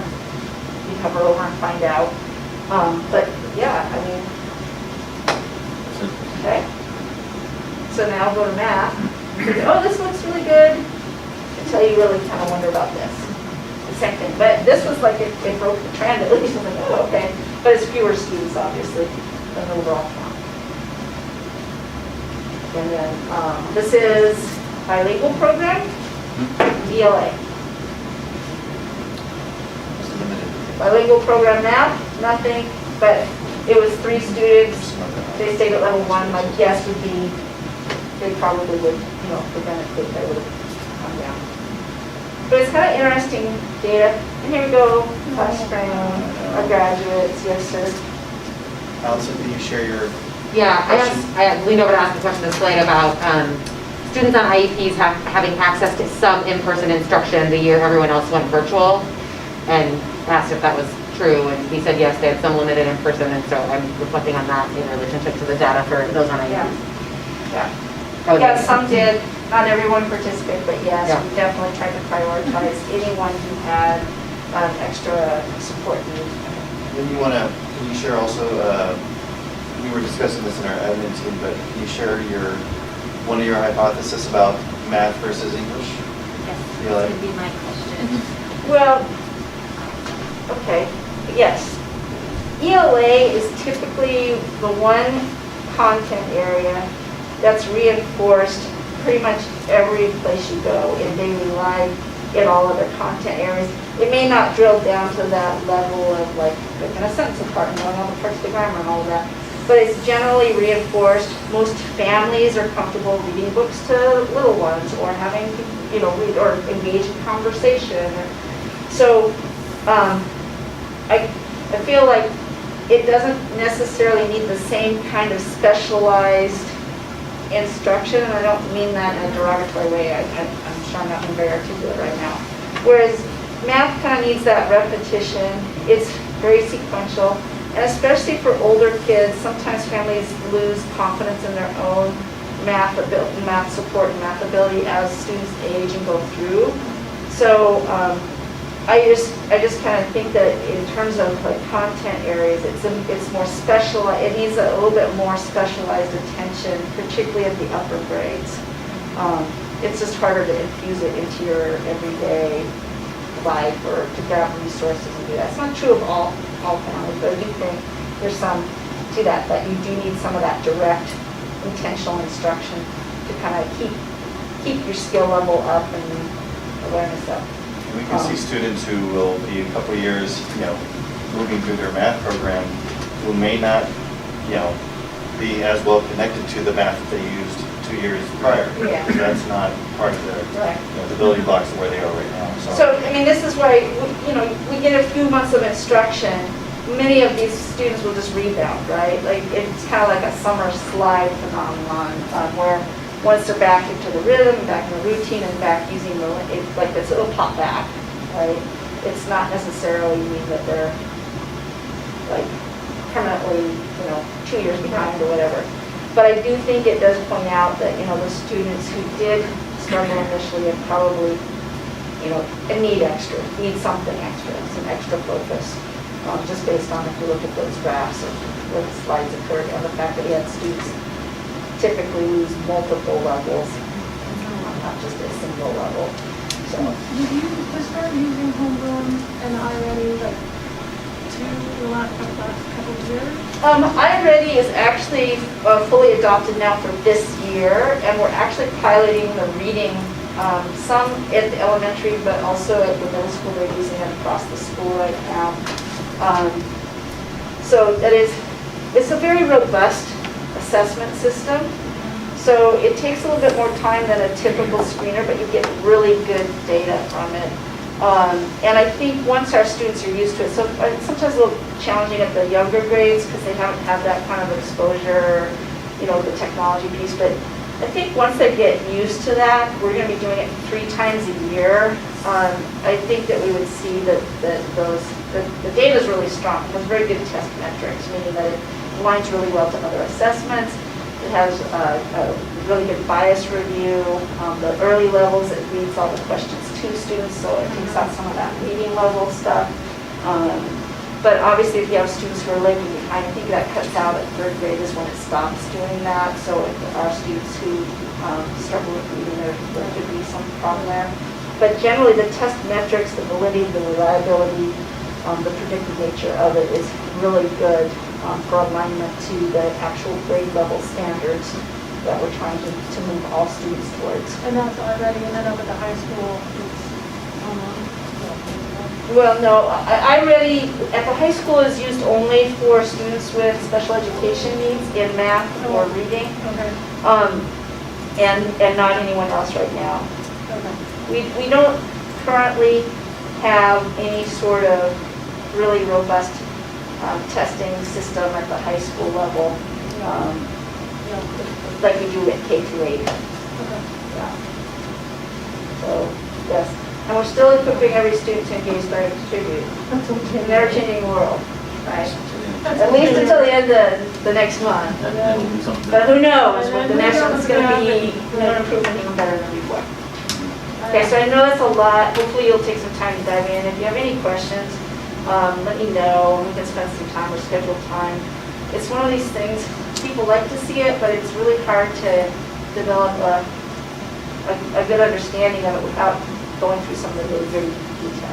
You hover over and find out. But yeah, I mean, okay. So now go to math. Oh, this looks really good. Until you really kind of wonder about this. The same thing. But this was like, it broke the trend. At least I was like, oh, okay. But it's fewer students, obviously, than the overall count. And then this is bilingual program, ELA. Bilingual program math, nothing, but it was 3 students. They stayed at level 1. My guess would be they probably would, you know, the benefit that would have come down. But it's kind of interesting data. And here we go, last spring, our graduates, yes sir. Allison, can you share your Yeah, I leaned over to ask a question to Slade about students on IEPs having access to some in-person instruction the year everyone else went virtual, and asked if that was true, and he said yes, they had some limited in-person, and so I'm reflecting on that in relationship to the data for those on IEPs. Yeah. Okay. Yeah, some did, not everyone participated, but yes, Yeah. we definitely tried to prioritize anyone who had extra support need. Then can you share also, we were discussing this in our admin team, but can you share one of your hypotheses about math versus English? Yes, ELA? that would be my question. Well, okay, yes. ELA is typically the one content area that's reinforced pretty much every place you go in daily life, in all other content areas. It may not drill down to that level of like picking a sentence apart and knowing all the parts of the grammar and all of that, but it's generally reinforced. Most families are comfortable reading books to little ones or having, read or engage in conversation. So I feel like it doesn't necessarily need the same kind of specialized instruction, and I don't mean that in a derogatory way. I'm sure I'm not being very articulate right now. Whereas math kind of needs that repetition. It's very sequential, and especially for older kids, sometimes families lose confidence in their own math support and math ability as students age and go through. So I just kind of think that in terms of like content areas, it's more specialized. It needs a little bit more specialized attention, particularly at the upper grades. It's just harder to infuse it into your everyday life or to grab resources and do that. It's not true of all families, but I do think there's some to that you do need some of that direct, intentional instruction to kind of keep your skill level up and awareness up. We can see students who will be a couple of years, moving through their math program, who may not, be as well connected to the math that they used 2 years prior. Yeah. Because that's not part of their, Right. The building blocks of where they are right now. So, I mean, this is why, we get a few months of instruction. Many of these students will just rebound, right? Like, it's kind of like a summer slide phenomenon where once they're back into the rhythm, back in the routine, and back using it'll pop back, right? It's not necessarily mean that they're like permanently, 2 years behind or whatever. But I do think it does point out that, the students who did struggle initially and probably, and need something extra, some extra focus, just based on if you look at those graphs of where the slides occurred and the fact that we had students typically lose multiple levels, not just a single level. So. Did you start using homegrown and iReady the last couple of years? iReady is actually fully adopted now for this year, and we're actually piloting the reading, some at the elementary, but also at the middle school. They're using it across the school right now. So it's a very robust assessment system. So it takes a little bit more time than a typical screener, but you get really good data from it. And I think once our students are used to it, so it's sometimes a little challenging at the younger grades because they haven't had that kind of exposure, the technology piece. But I think once they get used to that, we're going to be doing it 3 times a year. I think that we would see that the data is really strong. It has very good test metrics, meaning that it aligns really well to other assessments. It has a really good bias review. The early levels, it reads all the questions to students, so it takes out some of that reading level stuff. But obviously, if you have students who are lagging behind, I think that cuts out at 3rd grade is when it stops doing that. So if our students who struggle with reading, there could be some problem there. But generally, the test metrics, the validity, the reliability, the predictive nature of it is really good for alignment to the actual grade level standards that we're trying to move all students towards. And that's already, and then up at the high school, it's online. Well, no, iReady at the high school is used only for students with special education needs in math or reading, Okay. and not anyone else right now. Okay. We don't currently have any sort of really robust testing system at the high school level, like we do at K through 8. Okay. Yeah. So, yes. And we're still equipping every student to engage, learn, and contribute. That's okay. In an ever-changing world, right? At least until the end of the next month. That will be something. But who knows what the And then next one's going to be, improving even better than before. Okay, so I know that's a lot. Hopefully you'll take some time to dive in. If you have any questions, let me know. We can spend some time or schedule time. It's one of these things, people like to see it, but it's really hard to develop a good understanding of it without going through some of the really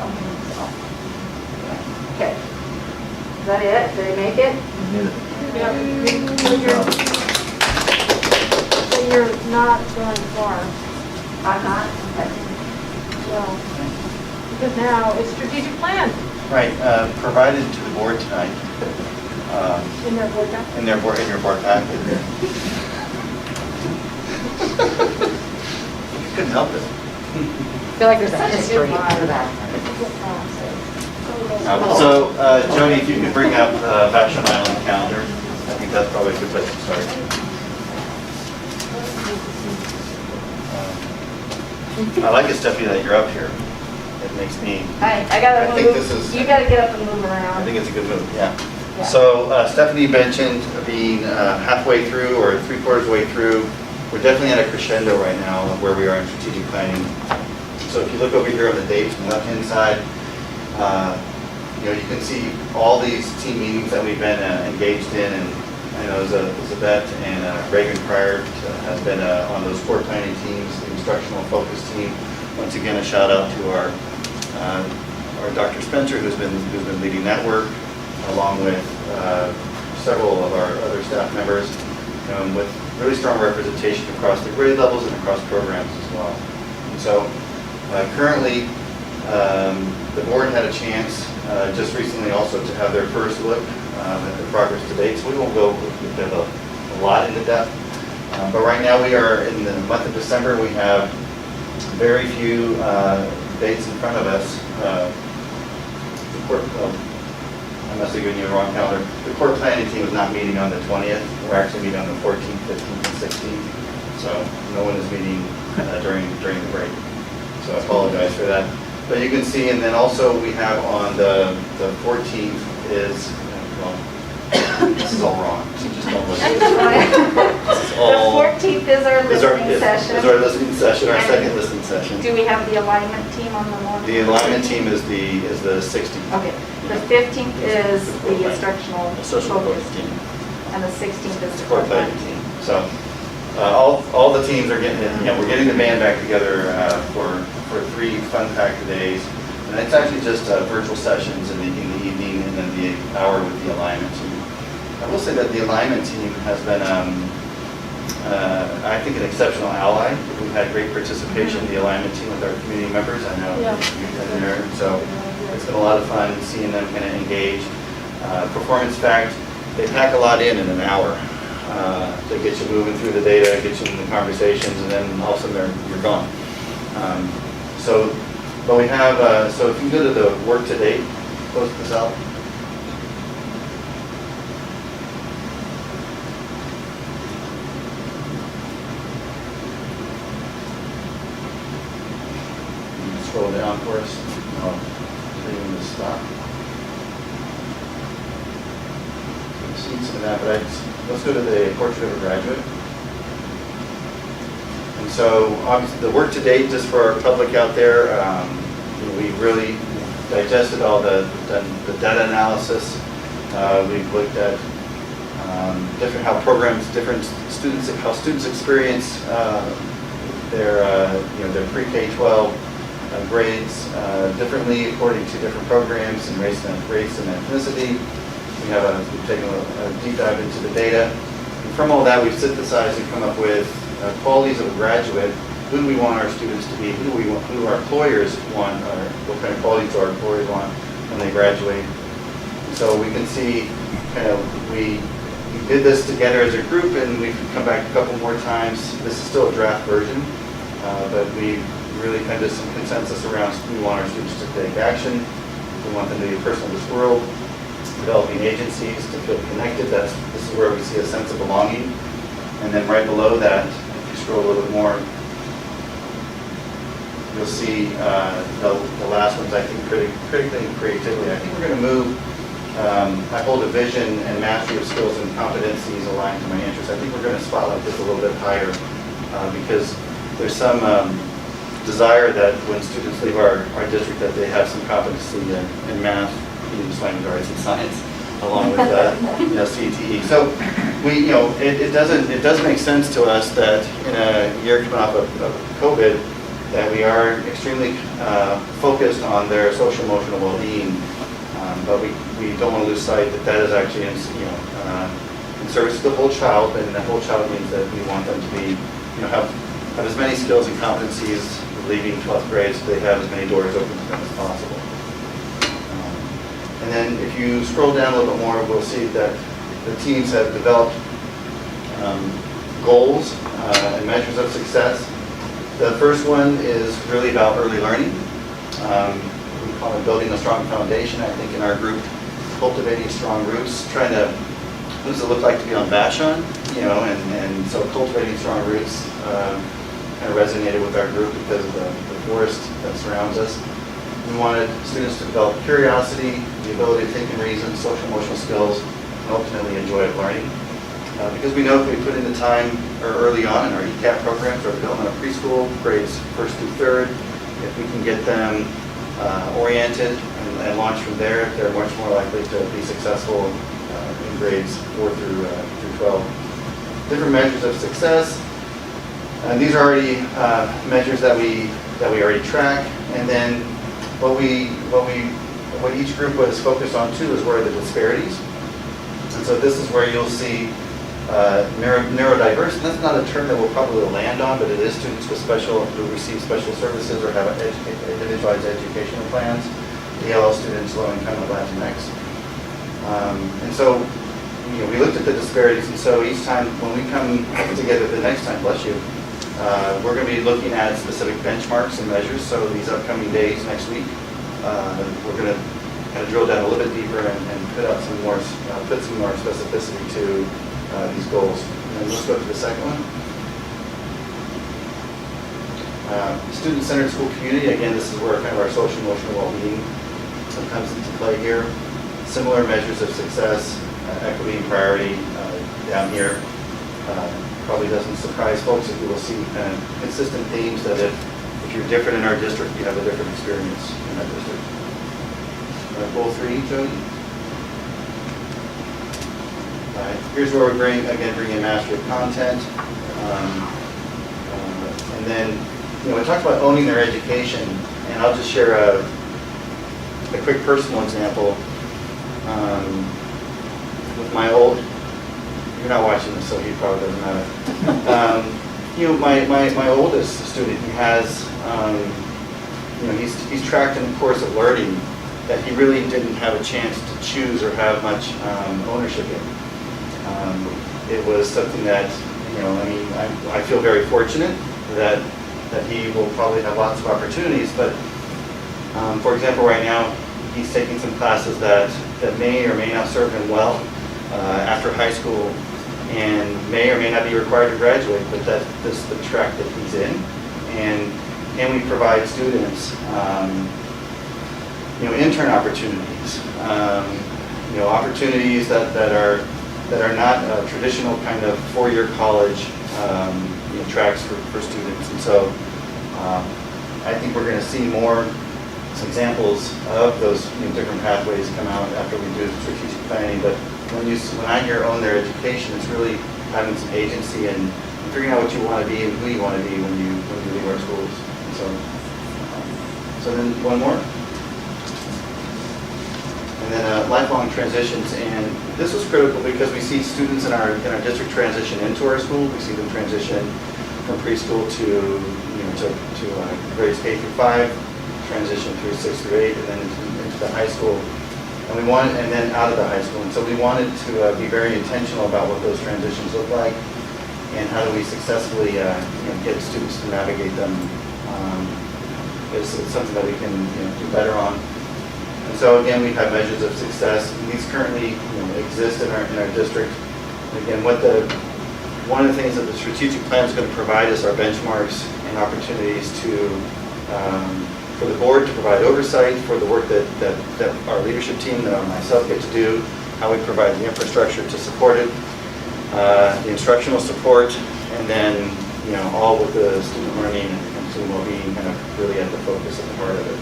something, so. Okay. Is that it? Did I make it? Yeah, so you're not going far. Uh-huh. Well, because now it's strategic plan Right, provided to the board tonight, in their board doc. in your board packet. You couldn't help it. I feel like there's a history to that. So, Joni, if you could bring up Vashon Island calendar, I think that's probably a good place to start. I like it, Stephanie, that you're up here. It makes me, I gotta I think move. this is- You gotta get up and move I around. think it's a good move, yeah. Yeah. So Stephanie mentioned being halfway through or 3/4 way through. We're definitely at a crescendo right now of where we are in strategic planning. So if you look over here on the dates on the left-hand side, you can see all these team meetings that we've been engaged in, and I know Elizabeth and Reagan prior has been on those core planning teams, the instructional focus team. Once again, a shout out to our Dr. Spencer, who's been leading that work, along with several of our other staff members, with really strong representation across the grade levels and across programs as well. And so currently, the board had a chance just recently also to have their first look at the progress to date. So we won't go a lot into depth. But right now we are in the month of December. We have very few dates in front of us. I must have given you the wrong calendar. The core planning team is not meeting on the 20th. We're actually meeting on the 14th, 15th, and 16th. So no one is meeting during the break. So I apologize for that. But you can see, and then also we have on the 14th is, well, this is all wrong. So just don't look at it. This is The all. 14th is our listening session. Is our listening session, our And second listening session. Do we have the alignment team on the morning? The alignment team is the 16th. Okay, the 15th is the instructional The social focus focus team. and the 16th is the Core core planning planning team. So all the teams are getting, we're getting the band back together for 3 fun-packed days. And it's actually just virtual sessions in the evening and then the hour with the alignment team. I will say that the alignment team has been, I think, an exceptional ally. We've had great participation in the alignment team with our community members. I know Yeah. you've been there, so it's been a lot of fun seeing them kind of engage. Performance Fact, they pack a lot in an hour. To get you moving through the data, get you in the conversations, and then all of a sudden you're gone. But we have, so if you go to the work to date, close this out. Scroll down for us. I'll tell you when to stop. I've seen some of that, but let's go to the portrait of a graduate. And so, obviously, the work to date, just for our public out there, we really digested all the data analysis. We've looked at how programs, how students experience their pre-K-12 grades differently according to different programs and race and ethnicity. We've taken a deep dive into the data. And from all that, we've synthesized and come up with qualities of a graduate. Who do we want our students to be? Who our employers want? Or what kind of qualities do our employers want when they graduate? So we can see, we did this together as a group, and we've come back a couple more times. This is still a draft version, but we really kind of some consensus around we want our students to take action. We want them to be a person of this world, developing agencies to feel connected. This is where we see a sense of belonging. And then right below that, if you scroll a little bit more, you'll see the last one's, I think, critically and creativity. I think we're going to move. I hold a vision and mastery of skills and competencies aligned to my interests. I think we're going to spotlight this a little bit higher because there's some desire that when students leave our district that they have some competency in math, English language arts, and science, along with CTE. So it doesn't make sense to us that in a year coming off of COVID that we are extremely focused on their social emotional well-being, but we don't want to lose sight that that is actually in service to the whole child, and the whole child means that we want them to be, have as many skills and competencies leaving 12th grade so they have as many doors open to them as possible. And then if you scroll down a little bit more, we'll see that the teams have developed goals and measures of success. The first one is really about early learning. We call it building a strong foundation. I think in our group, cultivating strong roots, trying to, what does it look like to be on Vashon? And so cultivating strong roots kind of resonated with our group because of the forest that surrounds us. We wanted students to develop curiosity, the ability to think and reason, social emotional skills, and ultimately enjoy learning. Because we know if we put in the time early on in our ECAP program for development of preschool, grades 1st through 3rd, if we can get them oriented and launch from there, they're much more likely to be successful in grades 4 through 12. Different measures of success. And these are already measures that we already track. And then what each group was focused on too is where are the disparities. And so this is where you'll see neurodiverse, and that's not a term that we'll probably land on, but it is students with who receive special services or have individualized educational plans, ELL students, low income, and Latinx. And so, we looked at the disparities, and so each time when we come together the next time, bless you, we're going to be looking at specific benchmarks and measures. So these upcoming days next week, we're going to kind of drill down a little bit deeper and put some more specificity to these goals. And then let's go to the second one. Student-centered school community. Again, this is where kind of our social emotional well-being comes into play here. Similar measures of success, equity and priority down here. Probably doesn't surprise folks if you will see kind of consistent themes that if you're different in our district, you have a different experience in our district. Goal 3, Jody. Here's where we bring in mastery of content. And then, we talked about owning their education, and I'll just share a quick personal example. With my you're not watching this, so he probably doesn't matter. My oldest student, he has, he's tracked in a course of learning that he really didn't have a chance to choose or have much ownership in. It was something that, I feel very fortunate that he will probably have lots of opportunities, but for example, right now, he's taking some classes that may or may not serve him well after high school and may or may not be required to graduate, but this is the track that he's in. And can we provide students, intern opportunities, opportunities that are not traditional kind of four-year college tracks for students. And so I think we're going to see some examples of those different pathways come out after we do strategic planning. But when I hear own their education, it's really having some agency and figuring out what you want to be and who you want to be when you leave our schools. So then one more. And then lifelong transitions, and this was critical because we see students in our district transition into our school. We see them transition from preschool to grades K through 5, transition through 6th through 8, and then into the high school. And then out of the high school. And so we wanted to be very intentional about what those transitions look like and how do we successfully get students to navigate them. It's something that we can do better on. And so again, we have measures of success. And these currently exist in our district. And again, one of the things that the strategic plan is going to provide us are benchmarks and opportunities for the board to provide oversight for the work that our leadership team and myself get to do, how we provide the infrastructure to support it, the instructional support, and then all with the student learning and student well-being kind of really at the focus at the heart of it.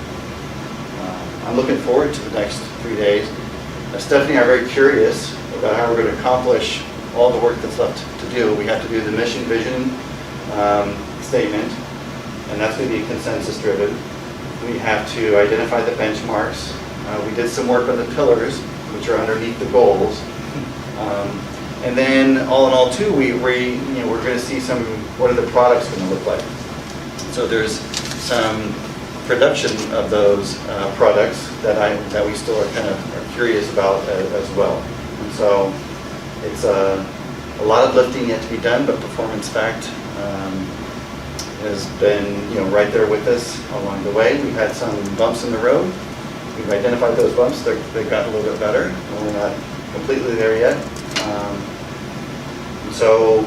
I'm looking forward to the next 3 days. Stephanie and I are very curious about how we're going to accomplish all the work that's left to do. We have to do the mission, vision statement. and that's going to be consensus driven. We have to identify the benchmarks. We did some work on the pillars, which are underneath the goals. And then all in all too, we're going to see what are the products going to look like. So there's some production of those products that we still are kind of are curious about as well. And so it's a lot of lifting yet to be done, but Performance Fact has been right there with us along the way. We've had some bumps in the road. We've identified those bumps. They've gotten a little bit better. We're not completely there yet. So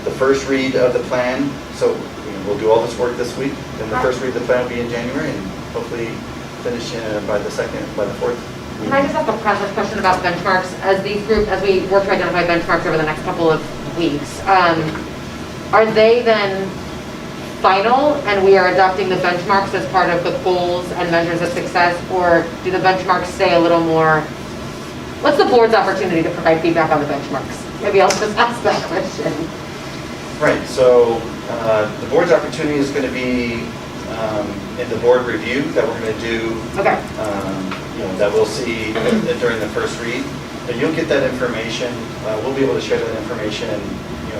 the first read of the plan, so we'll do all this work this week, then the first read of the plan will be in January, and hopefully finish by the 4th. Can I just ask a process question about benchmarks? As we work to identify benchmarks over the next couple of weeks, are they then final and we are adopting the benchmarks as part of the goals and measures of success, or do the benchmarks stay a little more, what's the board's opportunity to provide feedback on the benchmarks? Maybe I'll just ask that question. Right, so the board's opportunity is going to be in the board review that we're going to do, Okay. That we'll see during the first read. And you'll get that information. We'll be able to share that information,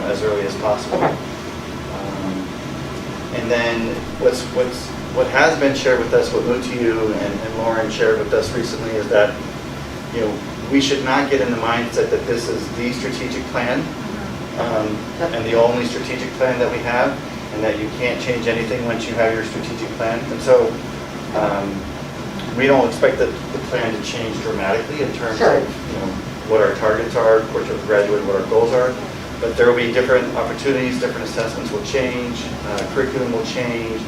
as early as possible. Okay. And then what has been shared with us, what Mutiu and Lauren shared with us recently, is that we should not get in the mindset that this is the strategic plan and the only strategic plan that we have, and that you can't change anything once you have your strategic plan. And so we don't expect the plan to change dramatically in terms Sure. of what our targets are, of course, we'll graduate what our goals are. But there will be different opportunities, different assessments will change, curriculum will change.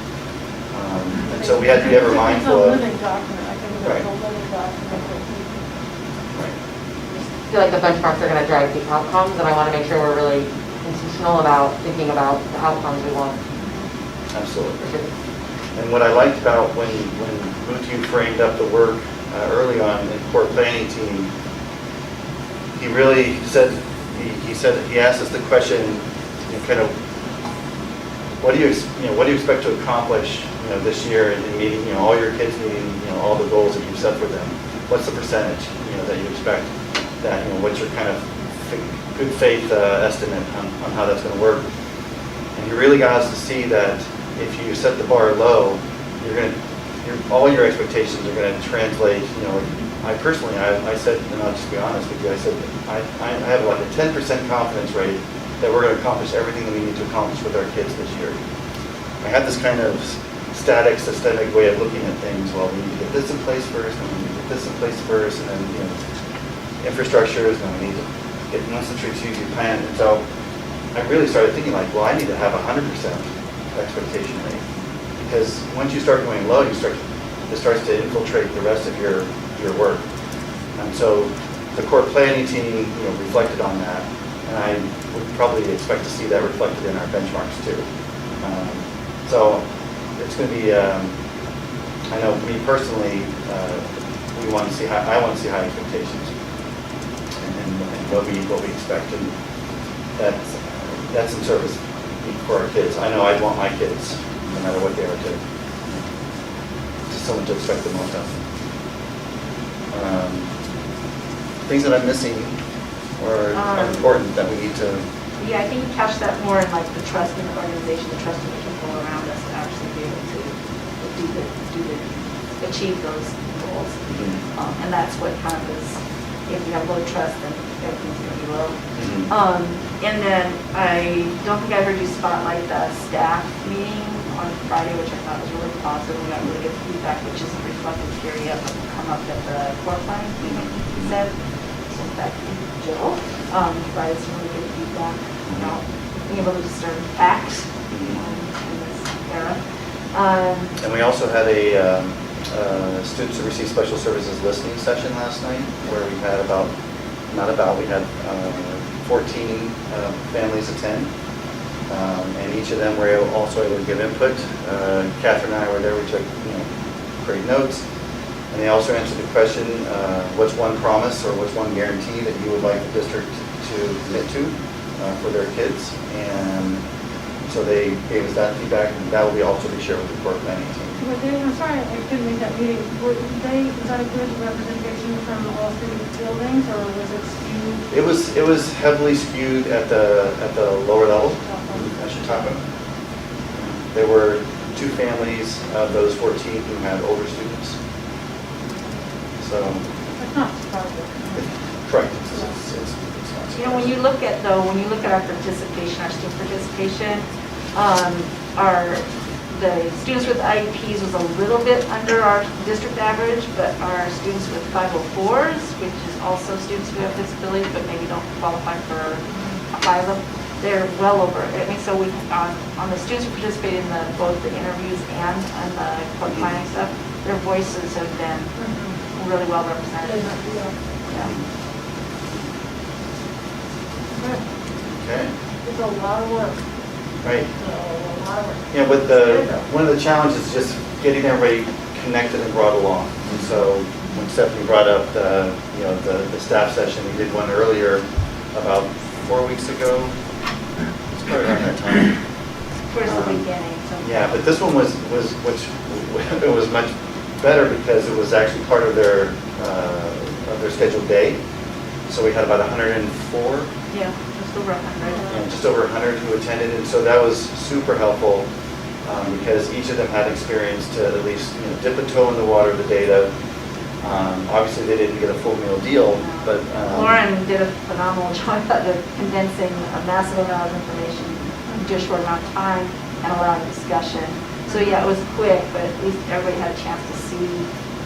And so we have to be ever mindful of. It's a living document. I think it's Right. a living document. I feel like the benchmarks are going to drive the outcomes, and I want to make sure we're really intentional about thinking about the outcomes we want. Absolutely. And what I liked about when Mutiu framed up the work early on in the core planning team, he really said, he asked us the question, kind of, what do you expect to accomplish, this year in meeting, all your kids meeting, all the goals that you've set for them? What's the percentage, that you expect? That, what's your kind of good faith estimate on how that's going to work? And he really got us to see that if you set the bar low, all your expectations are going to translate. I personally, I said, and I'll just be honest with you, I said, I have like a 10% confidence rate that we're going to accomplish everything that we need to accomplish with our kids this year. I had this kind of static, systemic way of looking at things. Well, we need to get this in place first, and we need to get this in place first, and then, infrastructures, and we need to get once the strategic plan. And so I really started thinking like, well, I need to have 100% expectation rate, because once you start going low, it starts to infiltrate the rest of your work. And so the core planning team, reflected on that, and I would probably expect to see that reflected in our benchmarks too. So it's going to be, I know me personally, I want to see high expectations and what we expect, and that's in service for our kids. I know I'd want my kids, no matter what they are, to someone to expect the most of them. Things that I'm missing or are important that we need to. Yeah, I think you catch that more in like the trust in the organization, the trust in the people around us to actually be able to achieve those goals. And that's what kind of is, if you have low trust, then everything's going to be low. And then I don't think I heard you spotlight the staff meeting on Friday, which I thought was really positive. We got really good feedback, which isn't reflected here yet, but will come up at the core planning meeting, he said. So back to Jill. Provided some really good feedback about being able to discern facts in this era. And we also had a students who receive special services listening session last night, where we had we had 14 families attend, and each of them were also able to give input. Catherine and I were there. We took great notes, and they also answered the question: what's one promise or what's one guarantee that you would like the district to commit to for their kids? And So they gave us that feedback, and that will be also be shared with the core planning team. But they, I'm sorry, I couldn't make that meeting. Was that a good representation from all three buildings, or was it skewed? It was heavily skewed at the lower level, at Chautauqua. There were 2 families of those 14 who had older students. So, That's not surprising. correct. It's not You know, when you look at our participation, our student participation, the students with IEPs was a little bit under our district average, but our students with 504s, which is also students who have disabilities but maybe don't qualify for a FILA, they're well over. I mean, so we, on the students who participated in both the interviews and on the core planning stuff, their voices have been really well represented. Yeah. Okay. It's a lot of work. Right. A lot of work. Yeah, one of the challenges is just getting everybody connected and brought along. And so when Stephanie brought up the staff session, we did one earlier about 4 weeks ago. It's probably around that time. Towards the beginning. So. Yeah, but this one was it was much better because it was actually part of their scheduled day. So we had about 104. Yeah, just over 100. And just over 100 who attended, and so that was super helpful because each of them had experience to at least dip a toe in the water of the data. Obviously, they didn't get a full meal deal, but Lauren did a phenomenal job of condensing a massive amount of information in just a short amount of time and allowing discussion. So yeah, it was quick, but at least everybody had a chance to see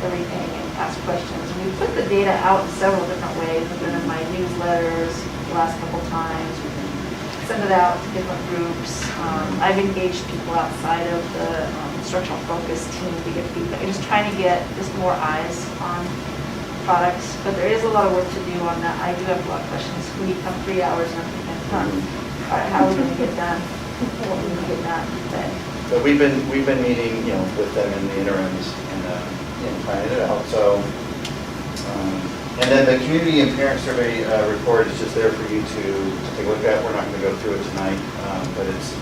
everything and ask questions. And we put the data out in several different ways. We've done it in my newsletters the last couple times. We can send it out to different groups. I've engaged people outside of the instructional focus team to get feedback. Just trying to get just more eyes on products. But there is a lot of work to do on that. I do have a lot of questions. We come 3 hours and I'm thinking, all right, how are we going to get done? What are we going to get done today? but we've been meeting with them in the interims and planning it out. So. And then the community and parent survey report is just there for you to take a look at. We're not going to go through it tonight, but it's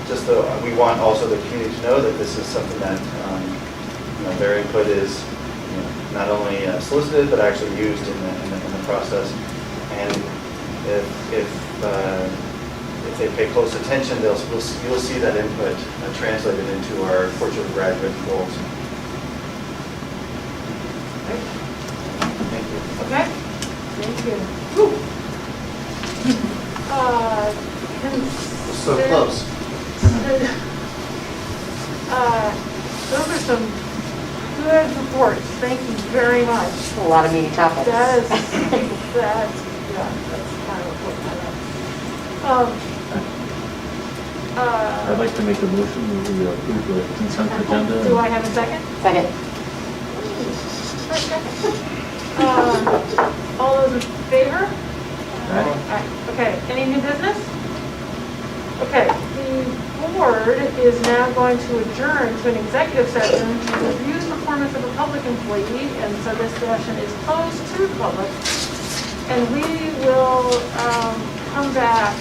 just we want also the community to know that this is something that their input is not only solicited but actually used in the process. And if they pay close attention, you'll see that input translated into our portrait of graduate goals. Okay, thank you. So close. Those are some good reports. Thank you very much. A lot of meaty topics. That's kind of what I'd like to make a motion that we approve the consent agenda. Do I have a second? Second. All those in favor? Aye. Aye. Okay, any new business? Okay, the board is now going to adjourn to an executive session to review the performance of a public employee, and so this session is closed to the public. And we will come back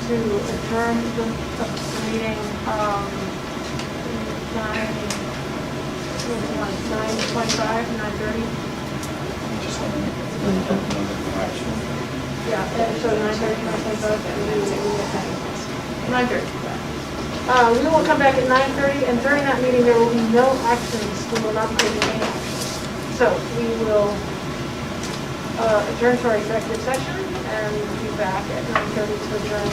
to adjourn the meeting 9:25, 9:30. Yeah, so 9:30, 9:30. We will come back at 9:30, and during that meeting, there will be no actions. We will not be taking any actions. So we will adjourn to our executive session and be back at 9:30 to adjourn